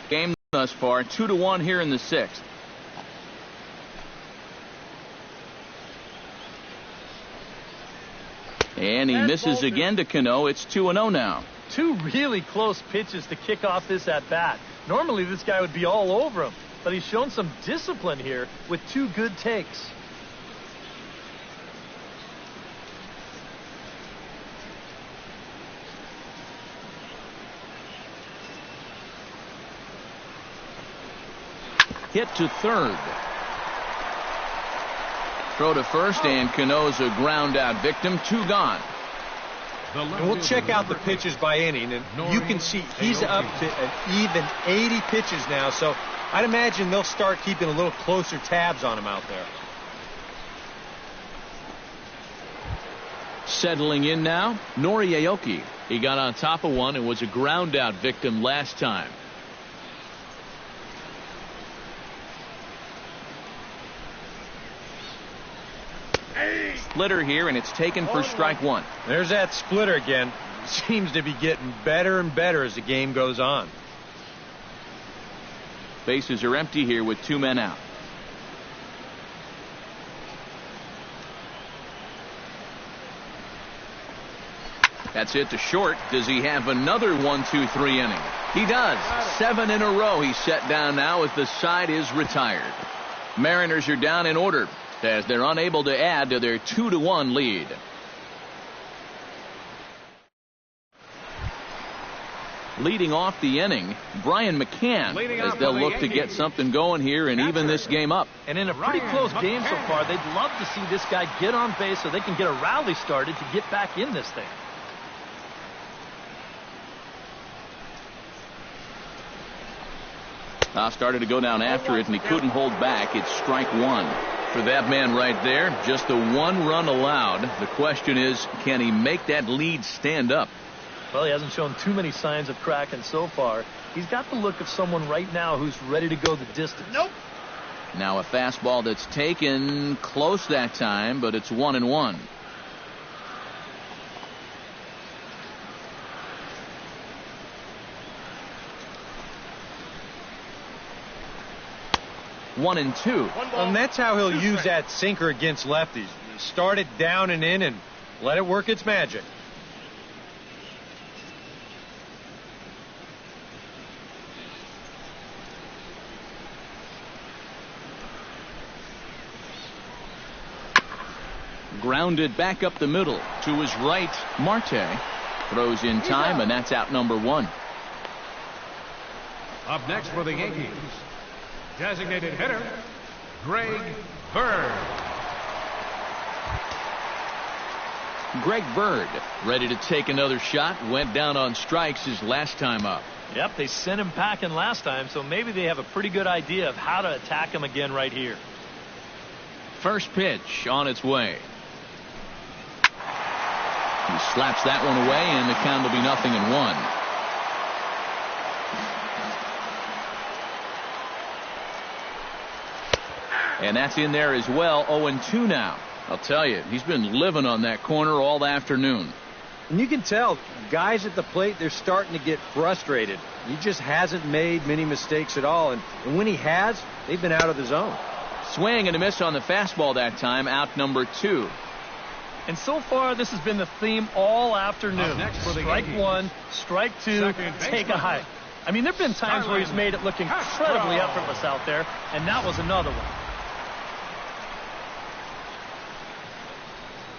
Game thus far 2-1 here in the 6th. And he misses again to Cano. It's 2-0 now. Two really close pitches to kick off this at-bat. Normally this guy would be all over him, but he's shown some discipline here with two good takes. Hit to third. Throw to first, and Cano's a ground out victim. 2 gone. And we'll check out the pitches by inning, and you can see he's up to an even 80 pitches now, so I'd imagine they'll start keeping a little closer tabs on him out there. Settling in now, Nori Aoki. He got on top of one and was a ground out victim last time. Splitter here, and it's taken for strike 1. There's that splitter again. Seems to be getting better and better as the game goes on. Bases are empty here with 2 men out. That's it to short. Does he have another 1-2-3 inning? He does. 7 in a row he's set down now as the side is retired. Mariners are down in order as they're unable to add to their 2-1 lead. Leading off the inning, Brian McCann, as they'll look to get something going here and even this game up. And in a pretty close game so far, they'd love to see this guy get on base so they can get a rally started to get back in this thing. Started to go down after it, and he couldn't hold back. It's strike 1. For that man right there, just the 1 run allowed. The question is, can he make that lead stand up? Well, he hasn't shown too many signs of cracking so far. He's got the look of someone right now who's ready to go the distance. Nope. Now a fastball that's taken close that time, but it's 1-1. 1-2. And that's how he'll use that sinker against lefties. Start it down and in and let it work its magic. Grounded back up the middle to his right. Marte throws in time, and that's out number 1. Up next for the Yankees, designated hitter, Greg Bird. Greg Bird ready to take another shot. Went down on strikes his last time up. Yep, they sent him packing last time, so maybe they have a pretty good idea of how to attack him again right here. First pitch on its way. He slaps that one away, and the count will be 0-1. And that's in there as well. 0-2 now. I'll tell you, he's been living on that corner all afternoon. And you can tell guys at the plate, they're starting to get frustrated. He just hasn't made many mistakes at all. And when he has, they've been out of the zone. Swing and a miss on the fastball that time. Out number 2. And so far, this has been the theme all afternoon. Strike 1, strike 2, take a hike. I mean, there have been times where he's made it look incredibly effortless out there, and that was another one.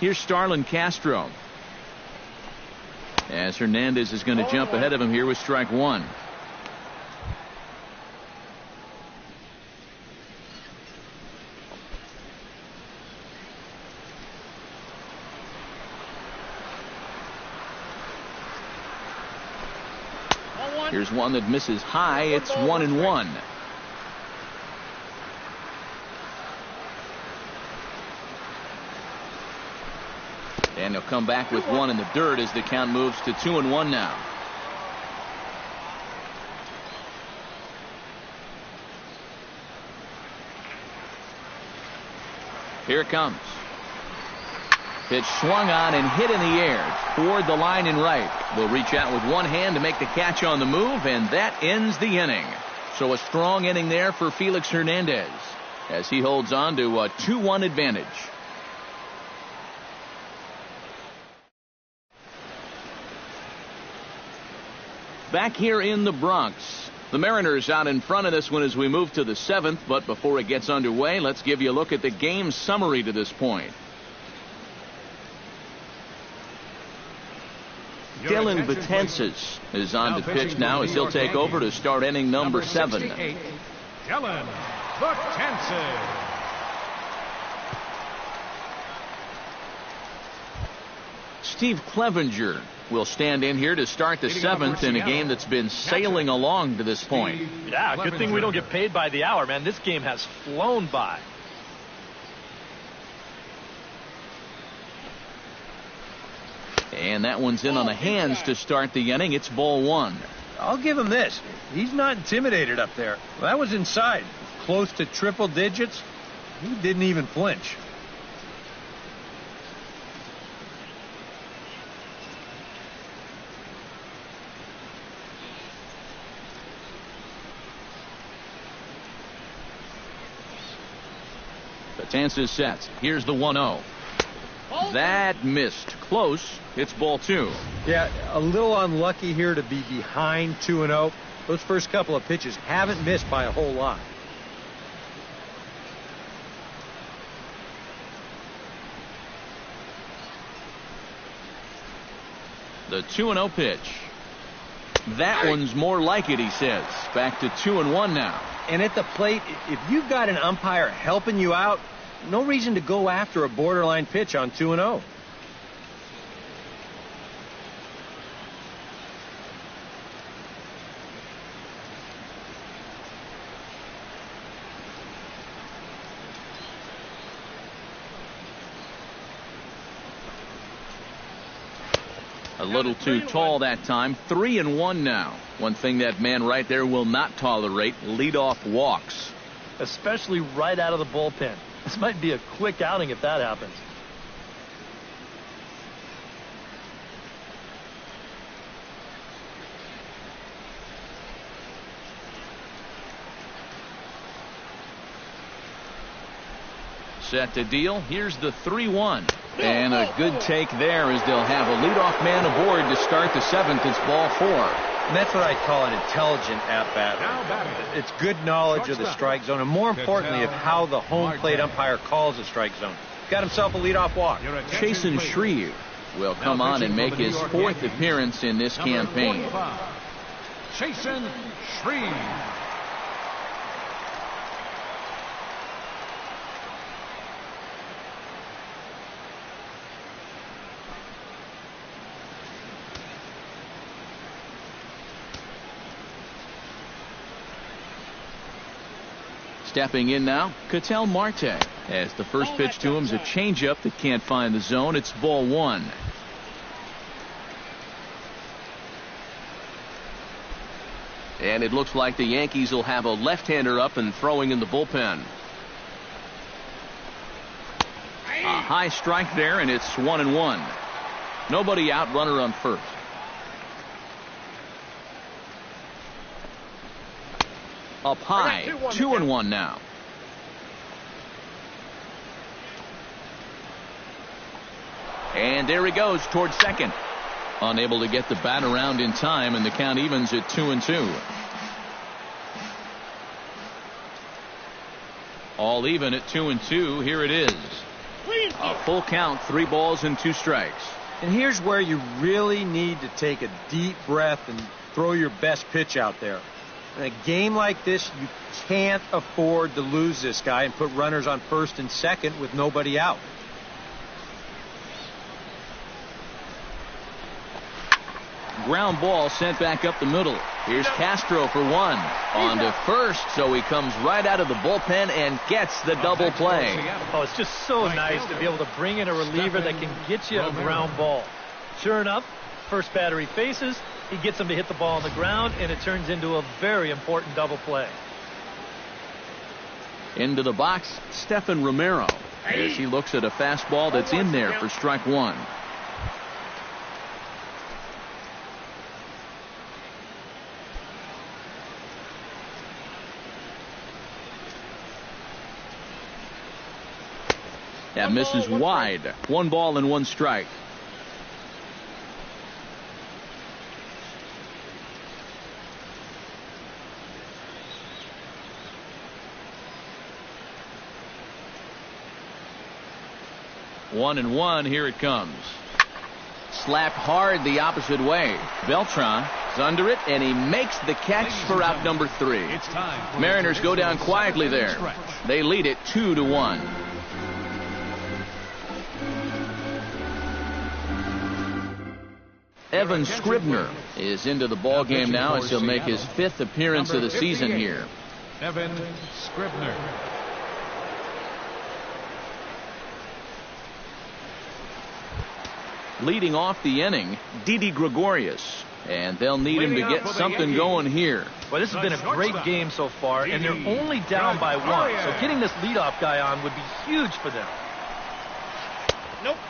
Here's Starlin Castro. As Hernandez is going to jump ahead of him here with strike 1. Here's one that misses high. It's 1-1. And he'll come back with one in the dirt as the count moves to 2-1 now. Here it comes. Pitch swung on and hit in the air toward the line and right. Will reach out with one hand to make the catch on the move, and that ends the inning. So a strong inning there for Felix Hernandez as he holds on to a 2-1 advantage. Back here in the Bronx, the Mariners out in front of this one as we move to the 7th. But before it gets underway, let's give you a look at the game summary to this point. Dylan Betances is on to pitch now as he'll take over to start inning number 7. Dylan Betances. Steve Clevenger will stand in here to start the 7th in a game that's been sailing along to this point. Yeah, good thing we don't get paid by the hour, man. This game has flown by. And that one's in on the hands to start the inning. It's ball 1. I'll give him this. He's not intimidated up there. Well, that was inside. Close to triple digits. He didn't even flinch. Betances sets. Here's the 1-0. That missed. Close. It's ball 2. Yeah, a little unlucky here to be behind 2-0. Those first couple of pitches haven't missed by a whole lot. The 2-0 pitch. That one's more like it, he says. Back to 2-1 now. And at the plate, if you've got an umpire helping you out, no reason to go after a borderline pitch on 2-0. A little too tall that time. 3-1 now. One thing that man right there will not tolerate: leadoff walks. Especially right out of the bullpen. This might be a quick outing if that happens. set to deal. Here's the 3-1. And a good take there as they'll have a leadoff man aboard to start the 7th. It's ball 4. And that's what I call an intelligent at-bat. It's good knowledge of the strike zone, and more importantly, of how the home plate umpire calls a strike zone. Got himself a leadoff walk. Chasen Shreve will come on and make his 4th appearance in this campaign. Chasen Shreve. Stepping in now, Ketel Marte. As the first pitch to him is a changeup that can't find the zone. It's ball 1. And it looks like the Yankees will have a left-hander up and throwing in the bullpen. A high strike there, and it's 1-1. Nobody out, runner on first. Up high, 2-1 now. And there he goes towards second. Unable to get the bat around in time, and the count evens at 2-2. All even at 2-2. Here it is. A full count, 3 balls and 2 strikes. And here's where you really need to take a deep breath and throw your best pitch out there. In a game like this, you can't afford to lose this guy and put runners on first and second with nobody out. Ground ball sent back up the middle. Here's Castro for 1. On to first, so he comes right out of the bullpen and gets the double play. Oh, it's just so nice to be able to bring in a reliever that can get you a ground ball. Sure enough, first batter he faces, he gets him to hit the ball on the ground, and it turns into a very important double play. Into the box, Stephan Romero, as he looks at a fastball that's in there for strike 1. That misses wide. 1 ball and 1 strike. One and 1. Here it comes. Slapped hard the opposite way. Beltran is under it, and he makes the catch for out number 3. Mariners go down quietly there. They lead it 2-1. Evan Scribner is into the ball game now as he'll make his 5th appearance of the season here. Evan Scribner. Leading off the inning, Didi Gregorius. And they'll need him to get something going here. Well, this has been a great game so far, and they're only down by 1. So getting this leadoff guy on would be huge for them.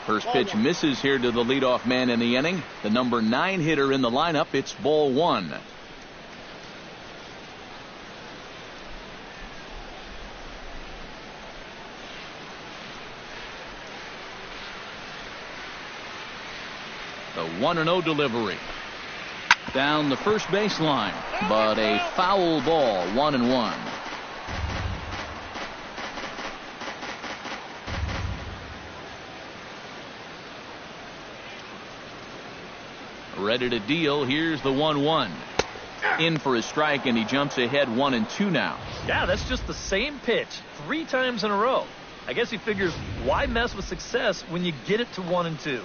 First pitch misses here to the leadoff man in the inning. The number 9 hitter in the lineup. It's ball 1. The 1-0 delivery. Down the first baseline, but a foul ball. 1-1. Ready to deal. Here's the 1-1. In for a strike, and he jumps ahead 1-2 now. Yeah, that's just the same pitch 3 times in a row. I guess he figures, why mess with success when you get it to 1-2?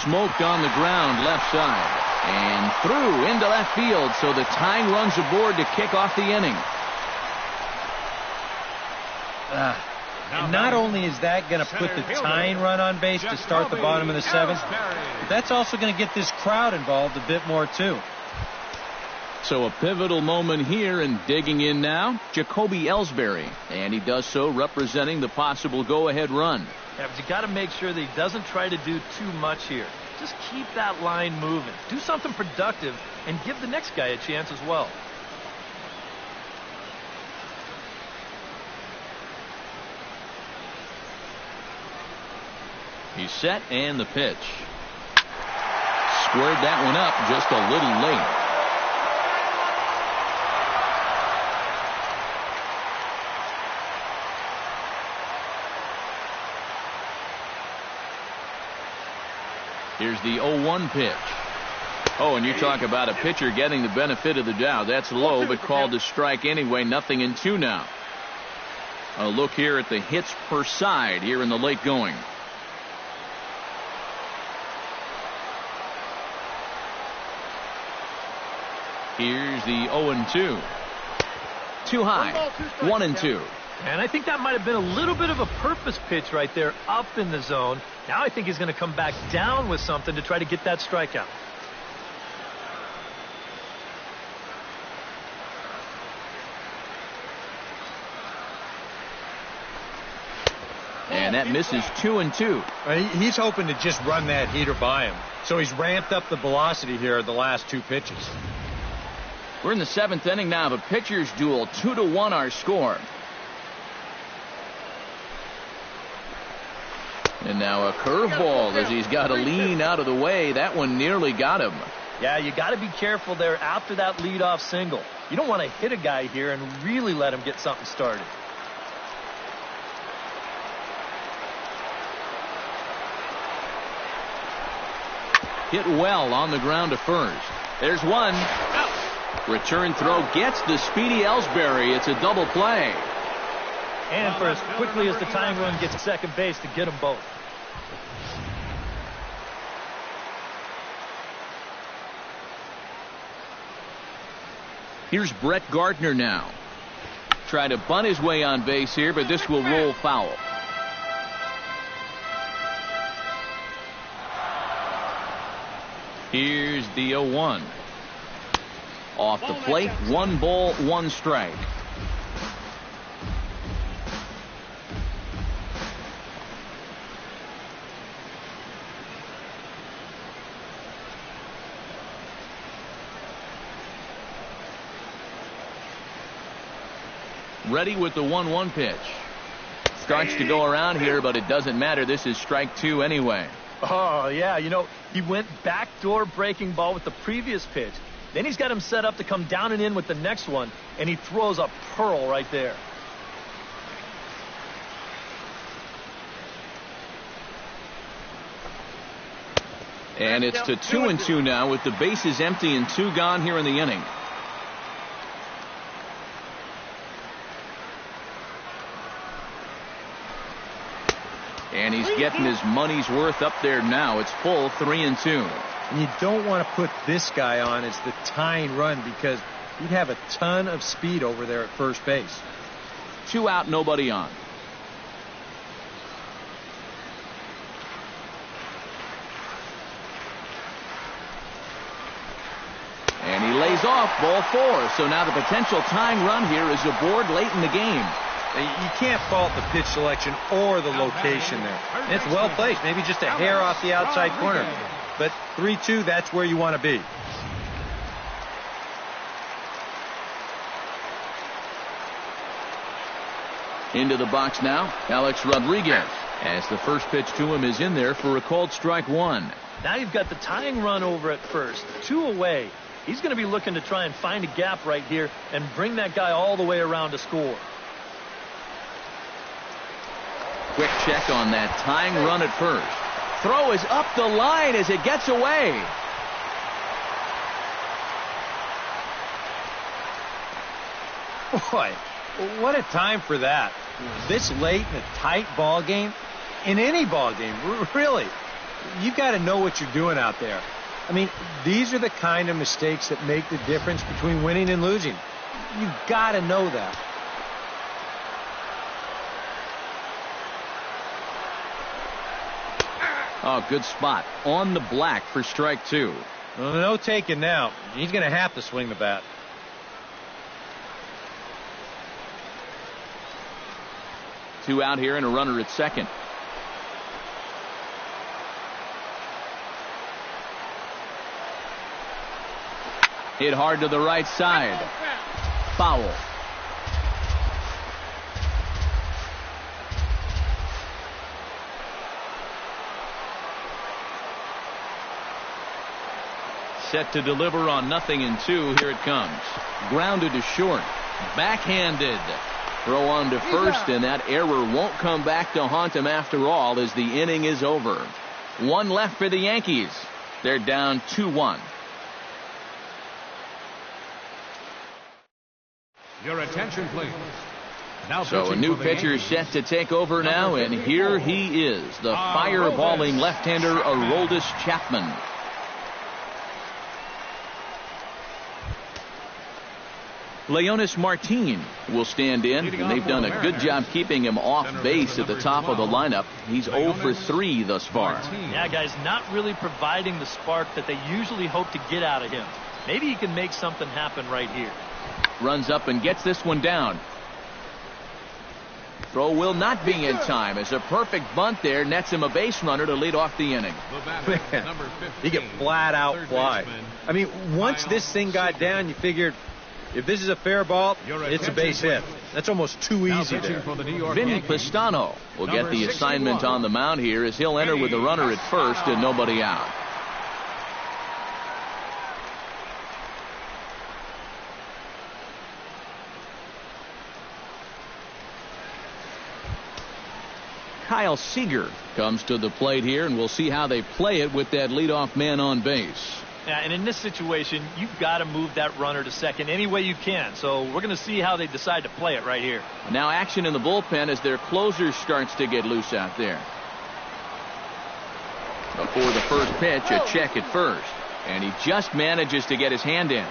Smoked on the ground left side and through into left field, so the tying runs aboard to kick off the inning. And not only is that going to put the tying run on base to start the bottom of the 7th, but that's also going to get this crowd involved a bit more too. So a pivotal moment here, and digging in now, Jacoby Ellsbury. And he does so representing the possible go-ahead run. Yeah, but you got to make sure that he doesn't try to do too much here. Just keep that line moving. Do something productive and give the next guy a chance as well. He's set, and the pitch. Squared that one up just a little late. Here's the 0-1 pitch. Oh, and you talk about a pitcher getting the benefit of the doubt. That's low, but called a strike anyway. 0-2 now. A look here at the hits per side here in the late going. Here's the 0-2. Too high. 1-2. And I think that might have been a little bit of a purpose pitch right there up in the zone. Now I think he's going to come back down with something to try to get that strikeout. And that misses 2-2. He's hoping to just run that heater by him. So he's ramped up the velocity here the last two pitches. We're in the 7th inning now of a pitcher's duel. 2-1 our score. And now a curveball as he's got to lean out of the way. That one nearly got him. Yeah, you got to be careful there after that leadoff single. You don't want to hit a guy here and really let him get something started. Hit well on the ground to first. There's one. Return throw gets the speedy Ellsbury. It's a double play. And for as quickly as the tying run gets to second base to get them both. Here's Brett Gardner now. Trying to bunt his way on base here, but this will roll foul. Here's the 0-1. Off the plate, 1 ball, 1 strike. Ready with the 1-1 pitch. Starts to go around here, but it doesn't matter. This is strike 2 anyway. Oh, yeah, you know, he went backdoor breaking ball with the previous pitch. Then he's got him set up to come down and in with the next one, and he throws a pearl right there. And it's to 2-2 now with the bases empty and 2 gone here in the inning. And he's getting his money's worth up there now. It's full 3-2. And you don't want to put this guy on as the tying run because he'd have a ton of speed over there at first base. 2 out, nobody on. And he lays off ball 4. So now the potential tying run here is aboard late in the game. You can't fault the pitch selection or the location there. And it's well placed, maybe just a hair off the outside corner. But 3-2, that's where you want to be. Into the box now, Alex Rodriguez. As the first pitch to him is in there for a called strike 1. Now you've got the tying run over at first. 2 away. He's going to be looking to try and find a gap right here and bring that guy all the way around to score. Quick check on that tying run at first. Throw is up the line as it gets away. Boy, what a time for that. This late in a tight ball game, in any ball game, really. You've got to know what you're doing out there. I mean, these are the kind of mistakes that make the difference between winning and losing. You've got to know that. Oh, good spot. On the black for strike 2. Well, no taking now. He's going to have to swing the bat. 2 out here and a runner at second. Hit hard to the right side. Foul. Set to deliver on 0-2. Here it comes. Grounded to short. Backhanded. Throw on to first, and that error won't come back to haunt him after all as the inning is over. 1 left for the Yankees. They're down 2-1. Your attention, please. Now so a new pitcher set to take over now, and here he is, the fireballing left-hander Aroldis Chapman. Leonis Martin will stand in, and they've done a good job keeping him off base at the top of the lineup. He's 0 for 3 thus far. Yeah, guys, not really providing the spark that they usually hope to get out of him. Maybe he can make something happen right here. Runs up and gets this one down. Throw will not be in time as a perfect bunt there nets him a base runner to lead off the inning. Man, he get flat out fly. I mean, once this thing got down, you figured if this is a fair ball, it's a base hit. That's almost too easy there. Vinny Pistano will get the assignment on the mound here as he'll enter with a runner at first and nobody out. Kyle Seager comes to the plate here, and we'll see how they play it with that leadoff man on base. Yeah, and in this situation, you've got to move that runner to second any way you can. So we're going to see how they decide to play it right here. Now action in the bullpen as their closer starts to get loose out there. Before the first pitch, a check at first, and he just manages to get his hand in.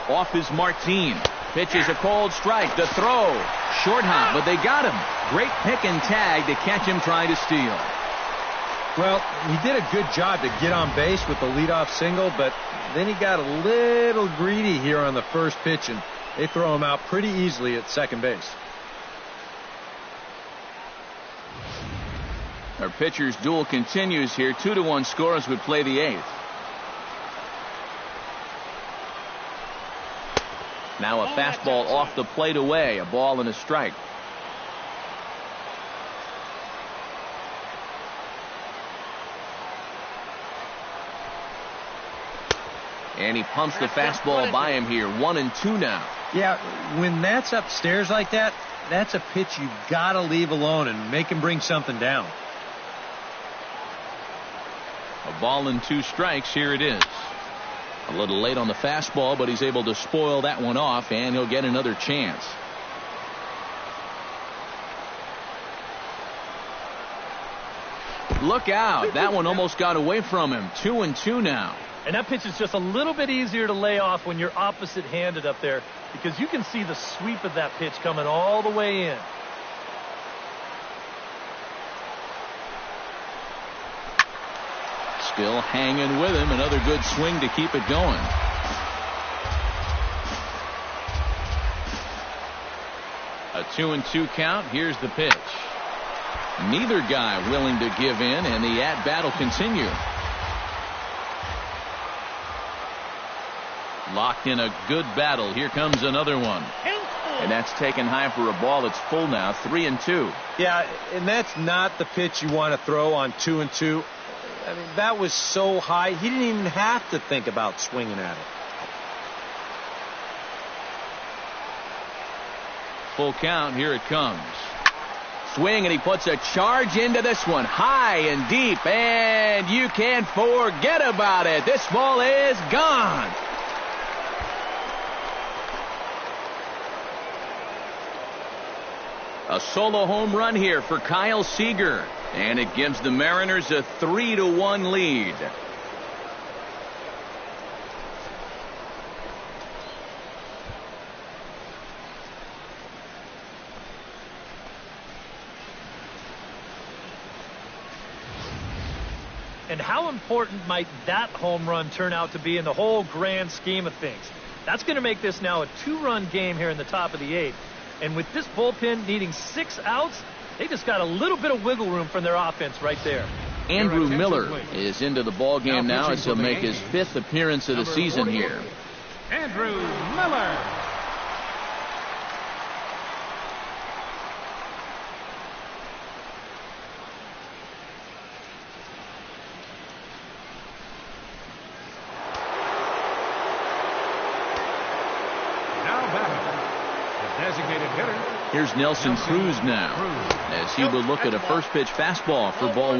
Off is Martin. Pitches a cold strike. The throw. Short hop, but they got him. Great pick and tag to catch him trying to steal. Well, he did a good job to get on base with the leadoff single, but then he got a little greedy here on the first pitch, and they throw him out pretty easily at second base. Our pitcher's duel continues here. 2-1 score as we play the 8th. Now a fastball off the plate away. A ball and a strike. And he pumps the fastball by him here. 1-2 now. Yeah, when that's upstairs like that, that's a pitch you've got to leave alone and make him bring something down. A ball and 2 strikes. Here it is. A little late on the fastball, but he's able to spoil that one off, and he'll get another chance. Look out. That one almost got away from him. 2-2 now. And that pitch is just a little bit easier to lay off when you're opposite-handed up there, because you can see the sweep of that pitch coming all the way in. Still hanging with him. Another good swing to keep it going. A 2-2 count. Here's the pitch. Neither guy willing to give in, and the at-bat will continue. Locked in a good battle. Here comes another one. And that's taken high for a ball. It's full now. 3-2. Yeah, and that's not the pitch you want to throw on 2-2. I mean, that was so high, he didn't even have to think about swinging at it. Full count. Here it comes. Swing, and he puts a charge into this one. High and deep, and you can't forget about it. This ball is gone. A solo home run here for Kyle Seager, and it gives the Mariners a 3-1 lead. And how important might that home run turn out to be in the whole grand scheme of things? That's going to make this now a 2-run game here in the top of the 8th. And with this bullpen needing 6 outs, they just got a little bit of wiggle room from their offense right there. Andrew Miller is into the ball game now as he'll make his 5th appearance of the season here. Andrew Miller. Here's Nelson Cruz now, as he will look at a first pitch fastball for ball 1.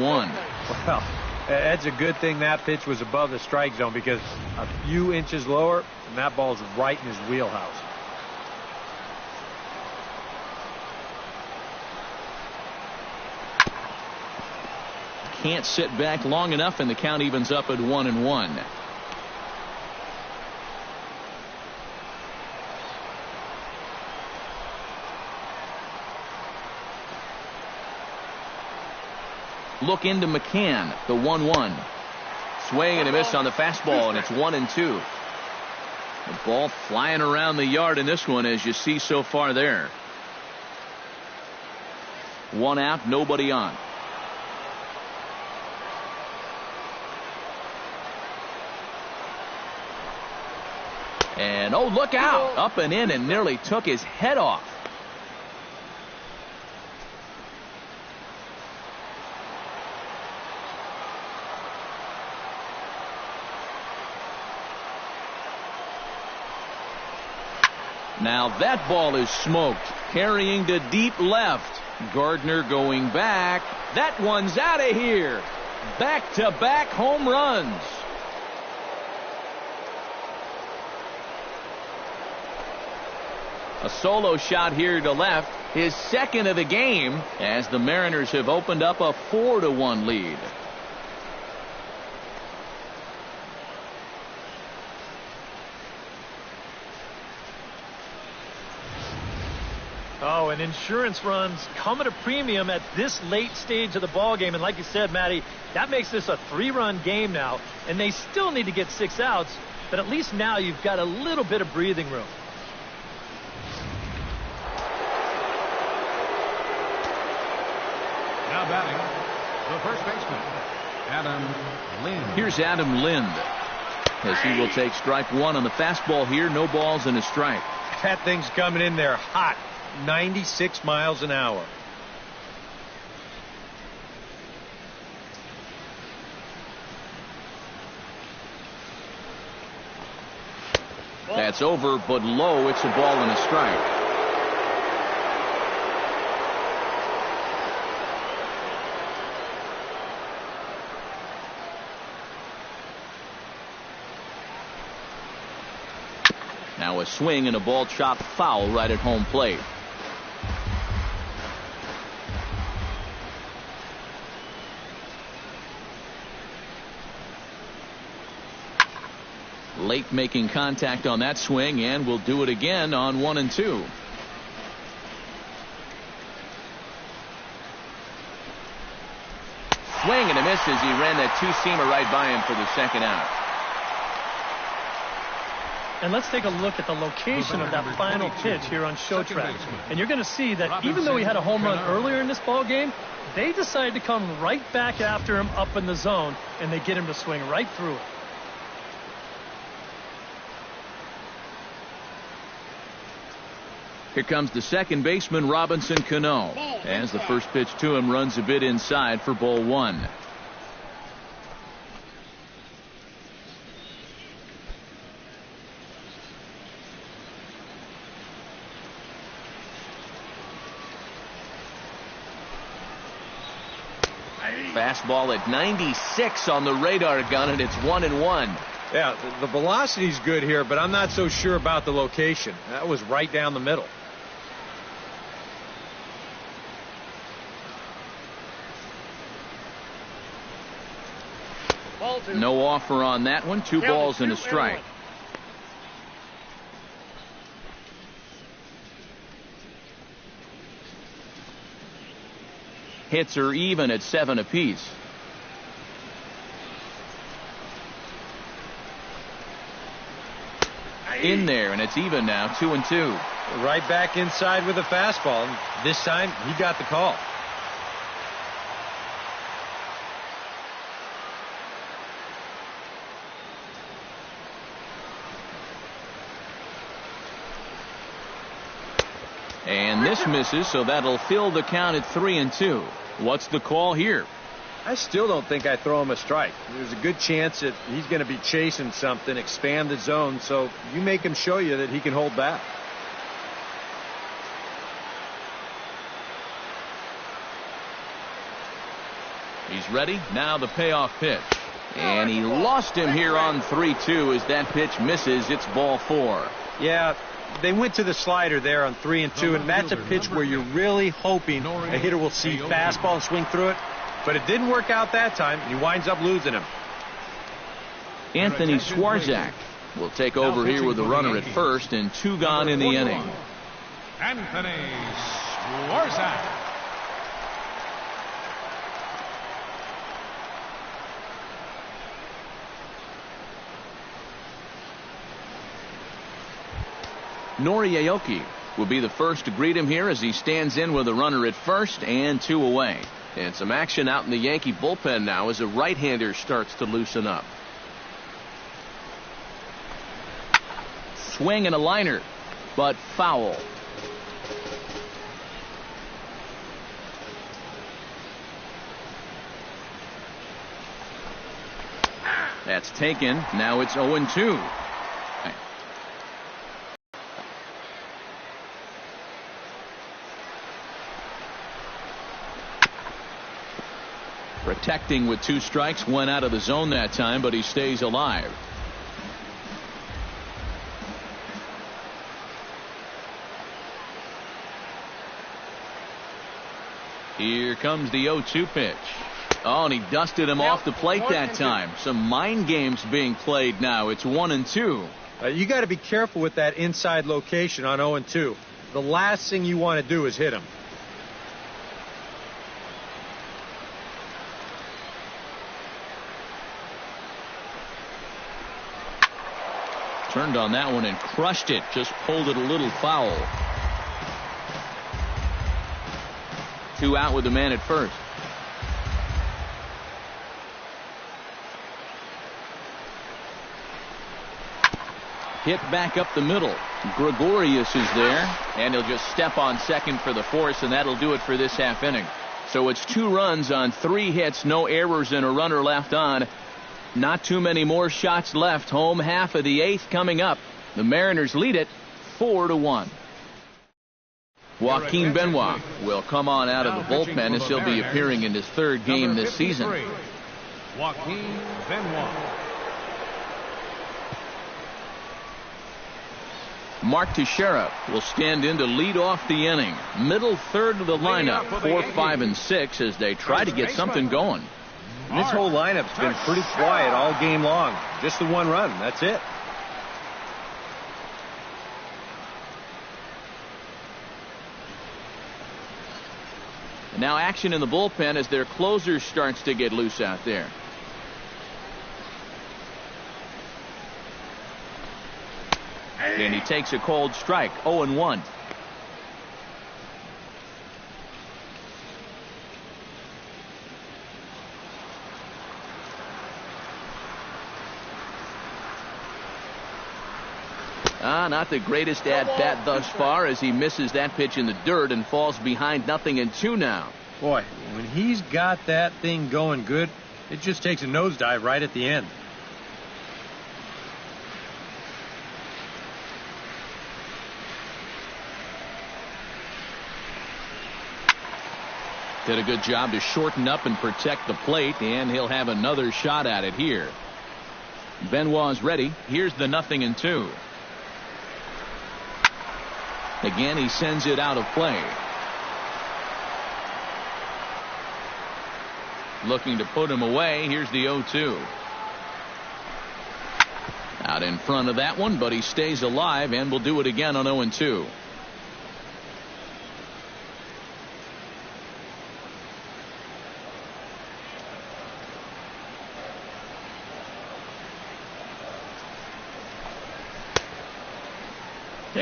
Well, that's a good thing that pitch was above the strike zone, because a few inches lower, and that ball's right in his wheelhouse. Can't sit back long enough, and the count evens up at 1-1. Look into McCann, the 1-1. Swing and a miss on the fastball, and it's 1-2. The ball flying around the yard in this one, as you see so far there. 1 out, nobody on. And oh, look out! Up and in, and nearly took his head off. Now that ball is smoked, carrying to deep left. Gardner going back. That one's out of here. Back-to-back home runs. A solo shot here to left, his 2nd of the game, as the Mariners have opened up a 4-1 lead. Oh, and insurance runs come at a premium at this late stage of the ball game. And like you said, Matty, that makes this a 3-run game now. And they still need to get 6 outs, but at least now you've got a little bit of breathing room. Now batting, the first baseman, Adam Lind. Here's Adam Lind, as he will take strike 1 on the fastball here. No balls and a strike. That thing's coming in there hot. 96 miles an hour. That's over, but low. It's a ball and a strike. Now a swing and a ball chopped foul right at home plate. Late making contact on that swing, and will do it again on 1-2. Swing and a miss as he ran that 2-seamer right by him for the 2nd out. And let's take a look at the location of that final pitch here on Showtrack. And you're going to see that even though he had a home run earlier in this ball game, they decided to come right back after him up in the zone, and they get him to swing right through it. Here comes the second baseman, Robinson Cano, as the first pitch to him runs a bit inside for ball 1. Fastball at 96 on the radar gun, and it's 1-1. Yeah, the velocity's good here, but I'm not so sure about the location. That was right down the middle. No offer on that one. 2 balls and a strike. Hits are even at 7 apiece. in there, and it's even now, 2-2. Right back inside with a fastball. This time, he got the call. And this misses, so that'll fill the count at 3-2. What's the call here? I still don't think I throw him a strike. There's a good chance that he's going to be chasing something, expand the zone, so you make him show you that he can hold back. He's ready. Now the payoff pitch. And he lost him here on 3-2 as that pitch misses. It's ball 4. Yeah, they went to the slider there on 3-2, and that's a pitch where you're really hoping a hitter will see fastball and swing through it. But it didn't work out that time. He winds up losing him. Anthony Swarzak will take over here with a runner at first and 2 gone in the inning. Anthony Swarzak. Nori Aoki will be the first to greet him here as he stands in with a runner at first and 2 away. And some action out in the Yankee bullpen now as a right-hander starts to loosen up. Swing and a liner, but foul. That's taken. Now it's 0-2. Protecting with 2 strikes, went out of the zone that time, but he stays alive. Here comes the 0-2 pitch. Oh, and he dusted him off the plate that time. Some mind games being played now. It's 1-2. You got to be careful with that inside location on 0-2. The last thing you want to do is hit him. Turned on that one and crushed it. Just pulled it a little foul. 2 out with the man at first. Hit back up the middle. Gregorius is there, and he'll just step on second for the force, and that'll do it for this half inning. So it's 2 runs on 3 hits, no errors, and a runner left on. Not too many more shots left. Home half of the 8th coming up. The Mariners lead it 4-1. Joaquin Benoit will come on out of the bullpen as he'll be appearing in his 3rd game this season. Joaquin Benoit. Mark Teixeira will stand in to lead off the inning. Middle third of the lineup, 4, 5, and 6 as they try to get something going. And this whole lineup's been pretty quiet all game long. Just the 1 run. That's it. And now action in the bullpen as their closer starts to get loose out there. And he takes a cold strike. 0-1. Not the greatest at-bat thus far as he misses that pitch in the dirt and falls behind 0-2 now. Boy, when he's got that thing going good, it just takes a nosedive right at the end. Did a good job to shorten up and protect the plate, and he'll have another shot at it here. Benoit's ready. Here's the 0-2. Again, he sends it out of play. Looking to put him away. Here's the 0-2. Out in front of that one, but he stays alive and will do it again on 0-2.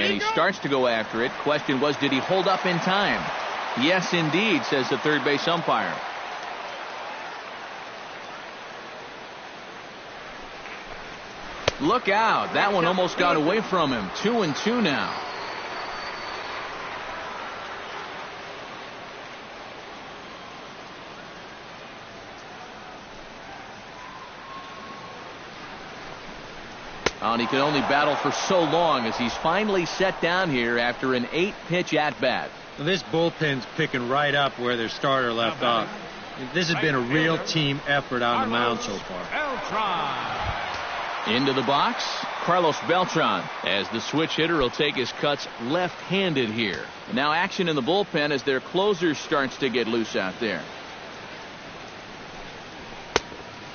And he starts to go after it. Question was, did he hold up in time? Yes, indeed, says the third base umpire. Look out. That one almost got away from him. 2-2 now. And he can only battle for so long as he's finally set down here after an 8-pitch at-bat. Well, this bullpen's picking right up where their starter left off. This has been a real team effort on the mound so far. Into the box, Carlos Beltran, as the switch hitter will take his cuts left-handed here. Now action in the bullpen as their closer starts to get loose out there.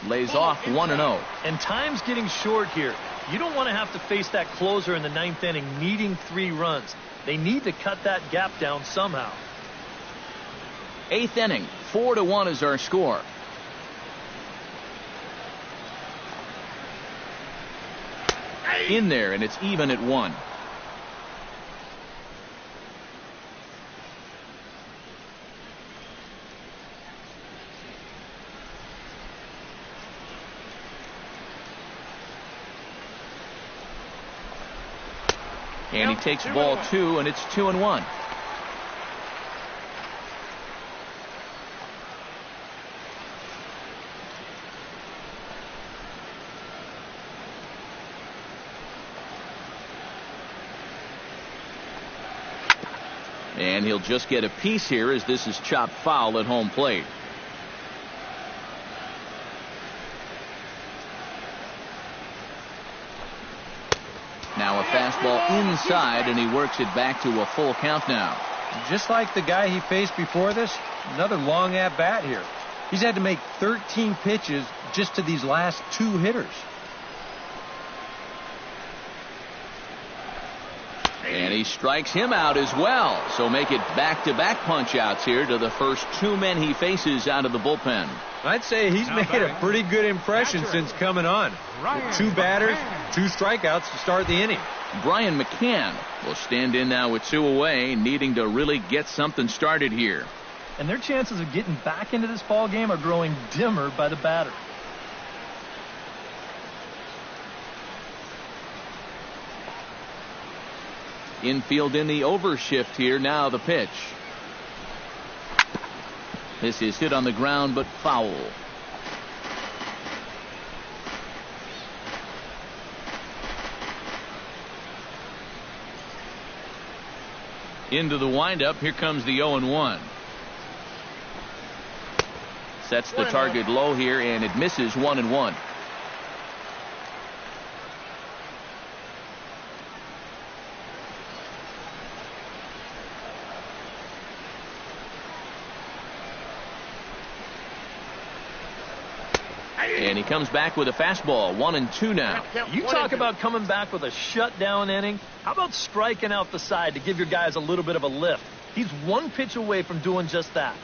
Lays off 1-0. And time's getting short here. You don't want to have to face that closer in the 9th inning needing 3 runs. They need to cut that gap down somehow. 8th inning, 4-1 is our score. In there, and it's even at 1. And he takes ball 2, and it's 2-1. And he'll just get a piece here as this is chopped foul at home plate. Now a fastball inside, and he works it back to a full count now. Just like the guy he faced before this, another long at-bat here. He's had to make 13 pitches just to these last 2 hitters. And he strikes him out as well. So make it back-to-back punch-outs here to the first 2 men he faces out of the bullpen. I'd say he's made a pretty good impression since coming on. 2 batters, 2 strikeouts to start the inning. Brian McCann will stand in now with 2 away, needing to really get something started here. And their chances of getting back into this ball game are growing dimmer by the batter. Infield in the overshift here. Now the pitch. This is hit on the ground, but foul. Into the windup. Here comes the 0-1. Sets the target low here, and it misses 1-1. And he comes back with a fastball. 1-2 now. You talk about coming back with a shutdown inning. How about striking out the side to give your guys a little bit of a lift? He's 1 pitch away from doing just that.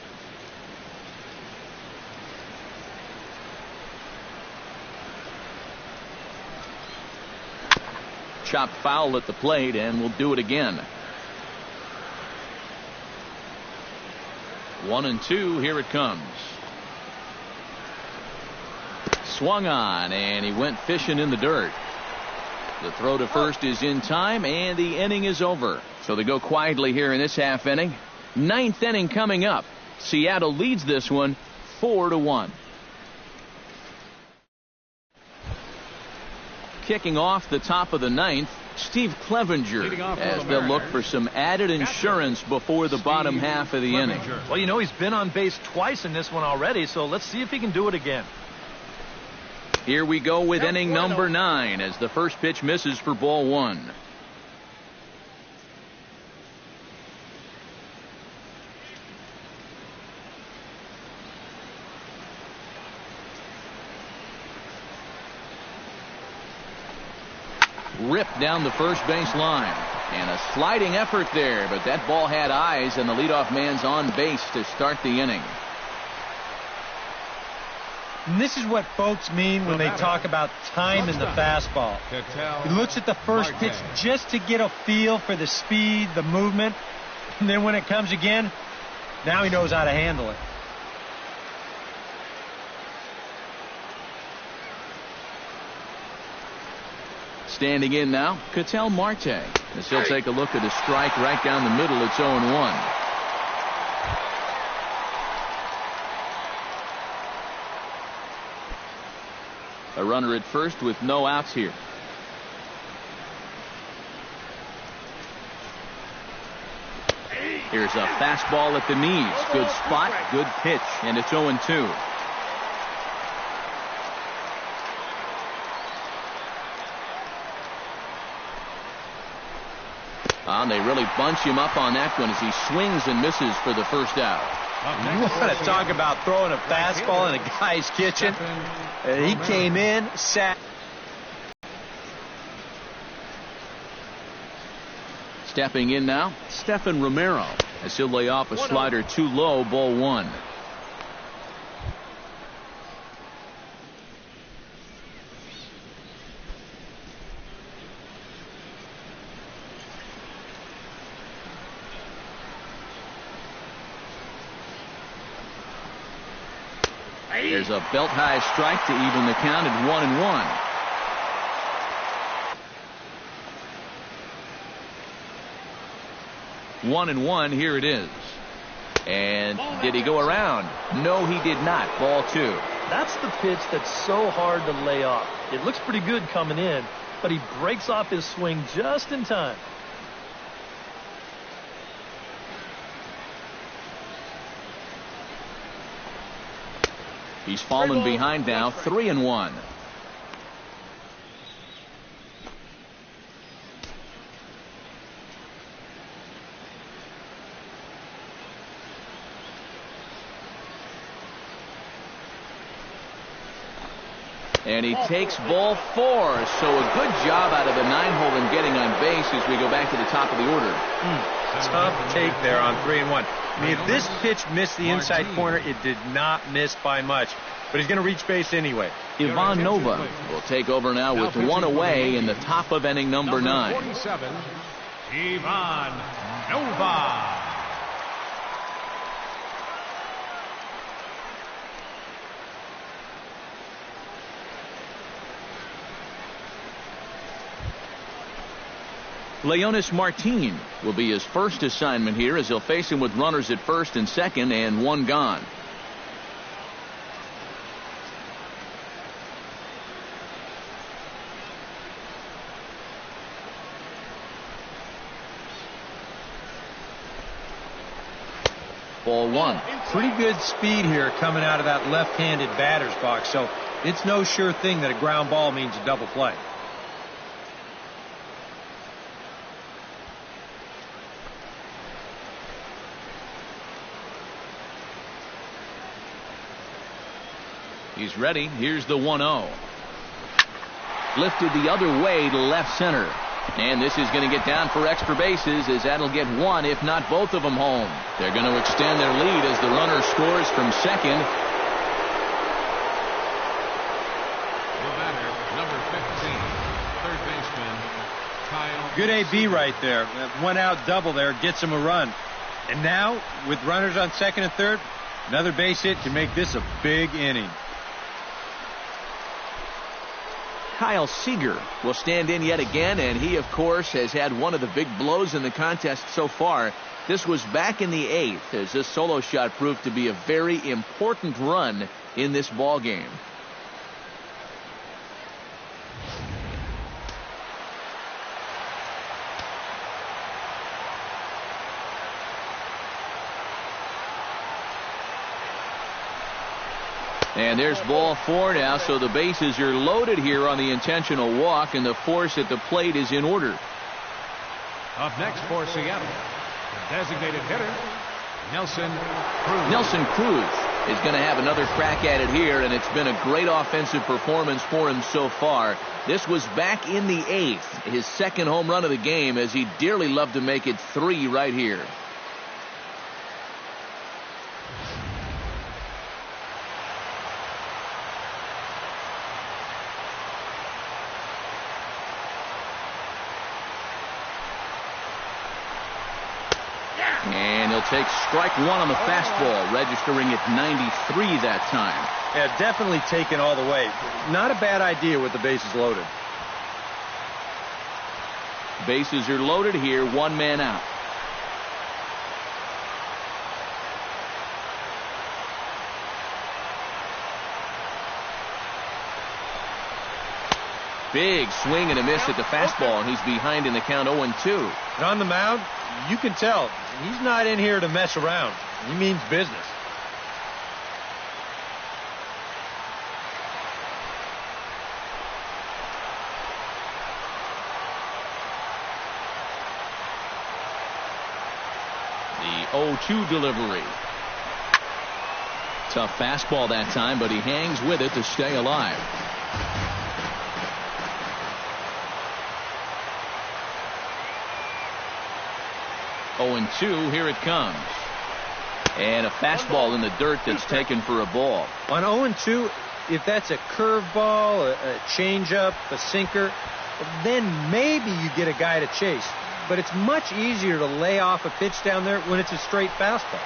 Chopped foul at the plate, and we'll do it again. 1-2. Here it comes. Swung on, and he went fishing in the dirt. The throw to first is in time, and the inning is over. So they go quietly here in this half inning. 9th inning coming up. Seattle leads this one 4-1. Kicking off the top of the 9th, Steve Clevenger, as they'll look for some added insurance before the bottom half of the inning. Well, you know, he's been on base twice in this one already, so let's see if he can do it again. Here we go with inning number 9 as the first pitch misses for ball 1. Ripped down the first base line. And a sliding effort there, but that ball had eyes, and the leadoff man's on base to start the inning. And this is what folks mean when they talk about time in the fastball. He looks at the first pitch just to get a feel for the speed, the movement, and then when it comes again, now he knows how to handle it. Standing in now, Ketel Marte. As he'll take a look at a strike right down the middle. It's 0-1. A runner at first with no outs here. Here's a fastball at the knees. Good spot, good pitch, and it's 0-2. They really bunch him up on that one as he swings and misses for the first out. You want to talk about throwing a fastball in a guy's kitchen? He came in, sat. Stepping in now, Stephan Romero, as he'll lay off a slider too low, ball 1. There's a belt-high strike to even the count at 1-1. 1-1, here it is. And did he go around? No, he did not. Ball 2. That's the pitch that's so hard to lay off. It looks pretty good coming in, but he breaks off his swing just in time. He's fallen behind now, 3-1. And he takes ball 4. So a good job out of the 9-hole in getting on base as we go back to the top of the order. Tough take there on 3-1. I mean, if this pitch missed the inside corner, it did not miss by much. But he's going to reach base anyway. Ivan Nova will take over now with one away in the top of inning number 9. 47, Ivan Nova. Leonis Martin will be his first assignment here as he'll face him with runners at first and second and one gone. Ball 1. Pretty good speed here coming out of that left-handed batter's box, so it's no sure thing that a ground ball means a double play. He's ready. Here's the 1-0. Lifted the other way to left center. And this is going to get down for extra bases as that'll get one, if not both of them home. They're going to extend their lead as the runner scores from second. The batter, number 15, third baseman, Kyle. Good AB right there. That one out double there gets him a run. And now, with runners on second and third, another base hit can make this a big inning. Kyle Seager will stand in yet again, and he, of course, has had one of the big blows in the contest so far. This was back in the 8th, as this solo shot proved to be a very important run in this ball game. And there's ball 4 now, so the bases are loaded here on the intentional walk, and the force at the plate is in order. Up next for Seattle, the designated hitter, Nelson Cruz. Nelson Cruz is going to have another crack at it here, and it's been a great offensive performance for him so far. This was back in the 8th, his second home run of the game, as he dearly loved to make it 3 right here. He'll take strike one on the fastball, registering at 93 that time. Yeah, definitely taken all the way. Not a bad idea with the bases loaded. Bases are loaded here, one man out. Big swing and a miss at the fastball, and he's behind in the count 0-2. And on the mound, you can tell he's not in here to mess around. He means business. The 0-2 delivery. Tough fastball that time, but he hangs with it to stay alive. And 2, here it comes. And a fastball in the dirt that's taken for a ball. On 0-2, if that's a curveball, a changeup, a sinker, then maybe you get a guy to chase. But it's much easier to lay off a pitch down there when it's a straight fastball.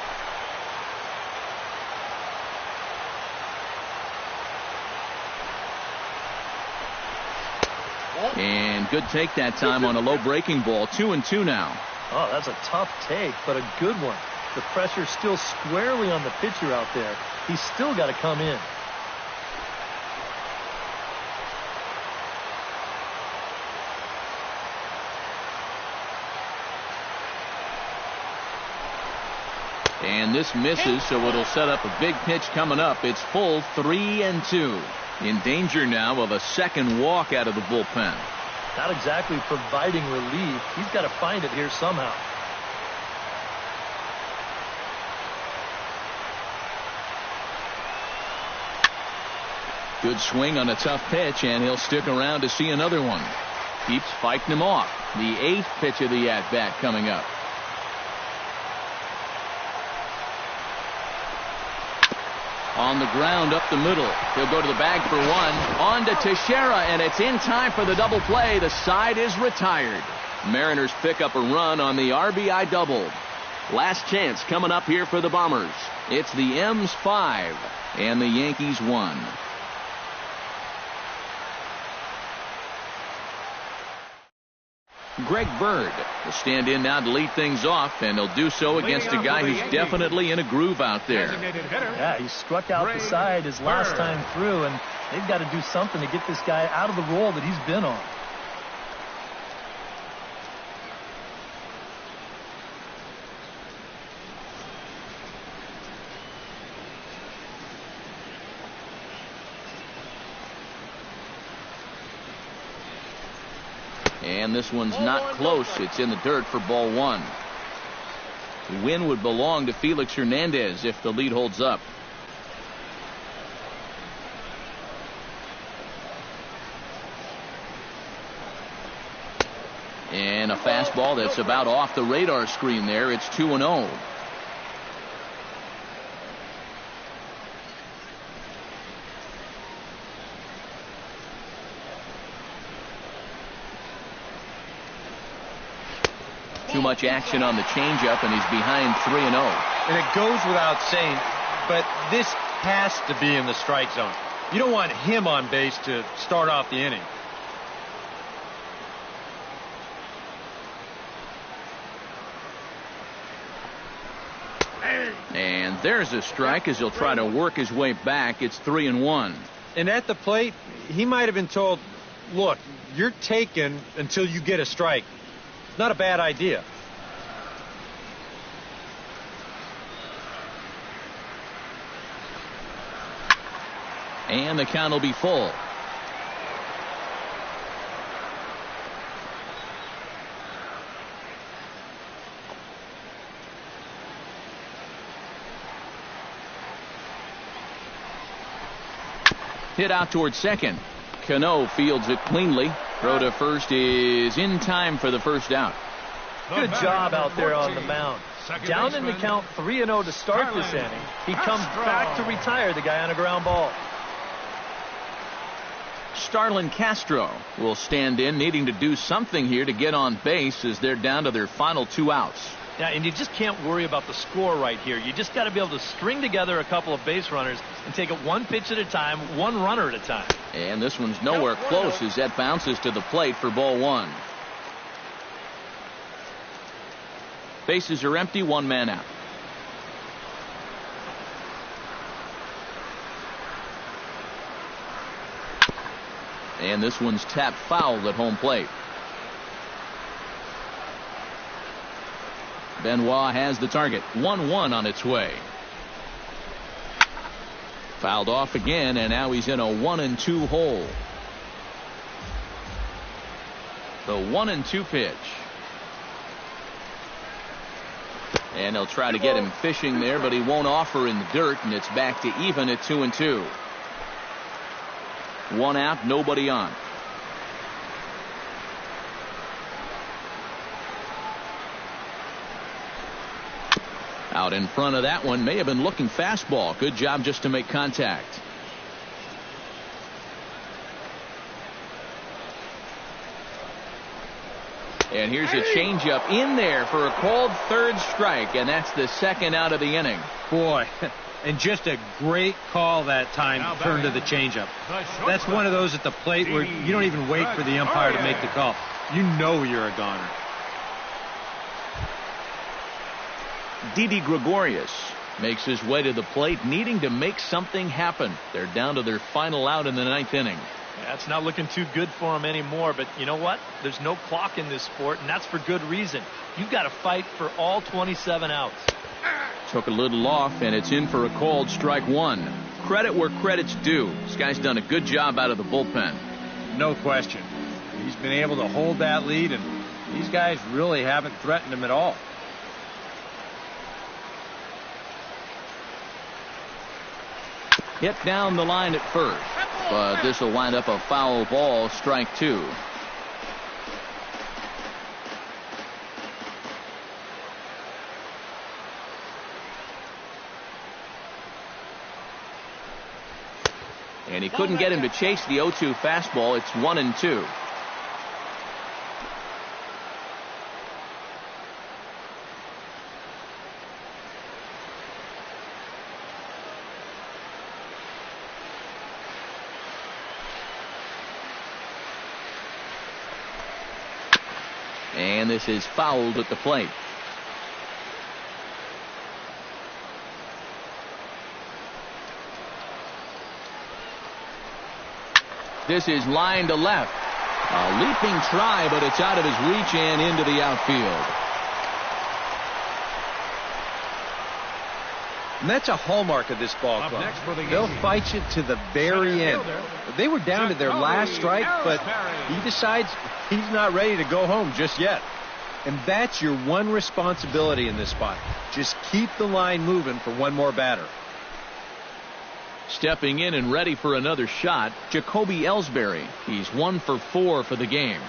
And good take that time on a low breaking ball. 2-2 now. Oh, that's a tough take, but a good one. The pressure's still squarely on the pitcher out there. He's still got to come in. And this misses, so it'll set up a big pitch coming up. It's full 3-2. In danger now of a second walk out of the bullpen. Not exactly providing relief. He's got to find it here somehow. Good swing on a tough pitch, and he'll stick around to see another one. Keeps fighting him off. The 8th pitch of the at-bat coming up. On the ground up the middle. He'll go to the bag for one. On to Teixeira, and it's in time for the double play. The side is retired. Mariners pick up a run on the RBI double. Last chance coming up here for the Bombers. It's the M's 5 and the Yankees 1. Greg Bird will stand in now to lead things off, and he'll do so against a guy who's definitely in a groove out there. Yeah, he struck out the side his last time through, and they've got to do something to get this guy out of the role that he's been on. And this one's not close. It's in the dirt for ball one. The win would belong to Felix Hernandez if the lead holds up. And a fastball that's about off the radar screen there. It's 2-0. Too much action on the changeup, and he's behind 3-0. And it goes without saying, but this has to be in the strike zone. You don't want him on base to start off the inning. And there's a strike as he'll try to work his way back. It's 3-1. And at the plate, he might have been told, look, you're taken until you get a strike. Not a bad idea. And the count will be full. Hit out towards second. Cano fields it cleanly. Throw to first is in time for the first out. Good job out there on the mound. Down in the count 3-0 to start this inning. He comes back to retire the guy on a ground ball. Starlin Castro will stand in, needing to do something here to get on base as they're down to their final 2 outs. Yeah, and you just can't worry about the score right here. You just got to be able to string together a couple of base runners and take it one pitch at a time, one runner at a time. And this one's nowhere close as that bounces to the plate for ball one. Bases are empty, one man out. And this one's tapped foul at home plate. Benoit has the target. 1-1 on its way. Fouled off again, and now he's in a 1-2 hole. The 1-2 pitch. And they'll try to get him fishing there, but he won't offer in the dirt, and it's back to even at 2-2. One out, nobody on. Out in front of that one, may have been looking fastball. Good job just to make contact. And here's a changeup in there for a called third strike, and that's the second out of the inning. Boy, and just a great call that time to turn to the changeup. That's one of those at the plate where you don't even wait for the umpire to make the call. You know you're a goner. Didi Gregorius makes his way to the plate, needing to make something happen. They're down to their final out in the ninth inning. Yeah, it's not looking too good for him anymore, but you know what? There's no clock in this sport, and that's for good reason. You've got to fight for all 27 outs. Took a little off, and it's in for a called strike one. Credit where credit's due. This guy's done a good job out of the bullpen. No question. He's been able to hold that lead, and these guys really haven't threatened him at all. Hit down the line at first, but this will wind up a foul ball, strike two. And he couldn't get him to chase the 0-2 fastball. It's 1-2. And this is fouled at the plate. This is line to left. A leaping try, but it's out of his reach and into the outfield. And that's a hallmark of this ball club. They'll fight you to the very end. They were down to their last strike, but he decides he's not ready to go home just yet. And that's your one responsibility in this spot. Just keep the line moving for one more batter. Stepping in and ready for another shot, Jacoby Ellsbury. He's 1 for 4 for the game.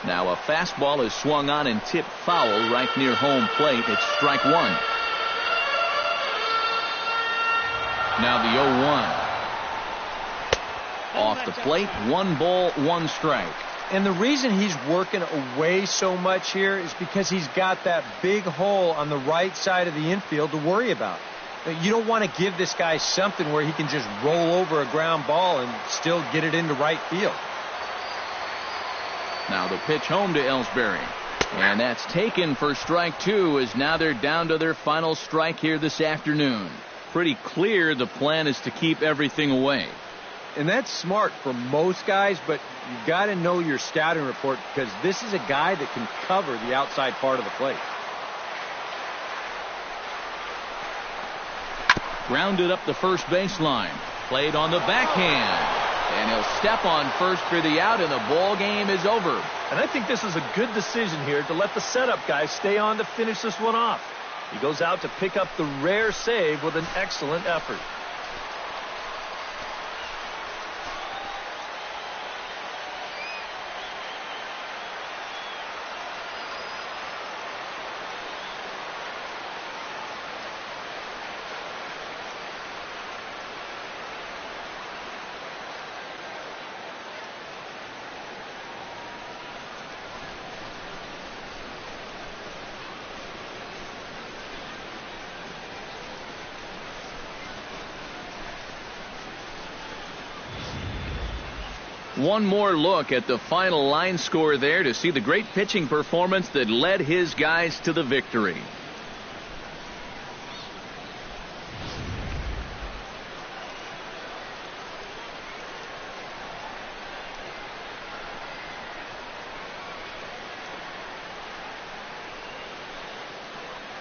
Now a fastball is swung on and tipped foul right near home plate. It's strike one. Now the 0-1. Off the plate, 1 ball, 1 strike. And the reason he's working away so much here is because he's got that big hole on the right side of the infield to worry about. You don't want to give this guy something where he can just roll over a ground ball and still get it into right field. Now the pitch home to Ellsbury. And that's taken for strike two, as now they're down to their final strike here this afternoon. Pretty clear the plan is to keep everything away. And that's smart for most guys, but you've got to know your scouting report, because this is a guy that can cover the outside part of the plate. Grounded up the first baseline. Played on the backhand. And he'll step on first for the out, and the ball game is over. And I think this is a good decision here to let the setup guy stay on to finish this one off. He goes out to pick up the rare save with an excellent effort. One more look at the final line score there to see the great pitching performance that led his guys to the victory.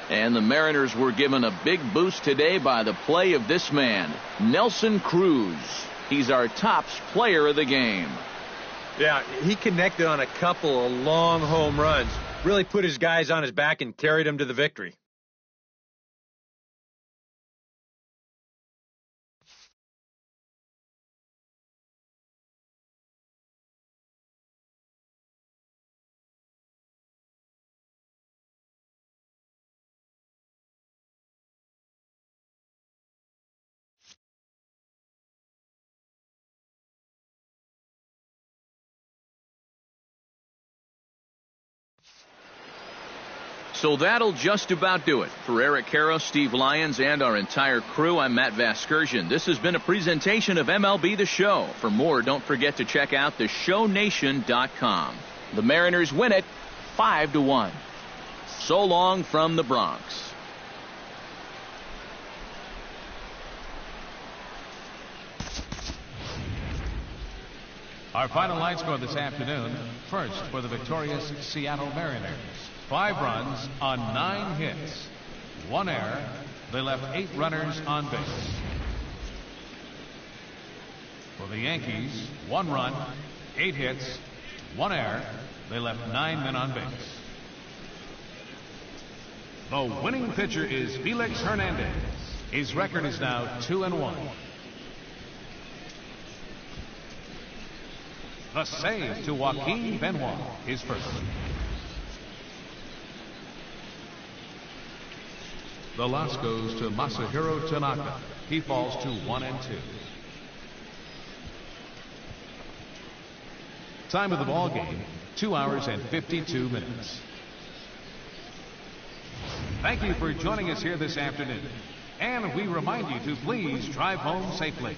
And the Mariners were given a big boost today by the play of this man, Nelson Cruz. He's our top player of the game. Yeah, he connected on a couple of long home runs. Really put his guys on his back and carried them to the victory. So that'll just about do it. For Eric Karros, Steve Lyons, and our entire crew, I'm Matt Vasgersian. This has been a presentation of MLB The Show. For more, don't forget to check out theshownation.com. The Mariners win it 5-1. So long from the Bronx. Our final line score this afternoon. First for the victorious Seattle Mariners. 5 runs on 9 hits. 1 error. They left 8 runners on base. For the Yankees, 1 run, 8 hits, 1 error. They left 9 men on base. The winning pitcher is Felix Hernandez. His record is now 2-1. The save to Joaquin Benoit, his first. The loss goes to Masahiro Tanaka. He falls to 1-2. Time of the ball game, 2 hours and 52 minutes. Thank you for joining us here this afternoon. And we remind you to please drive home safely.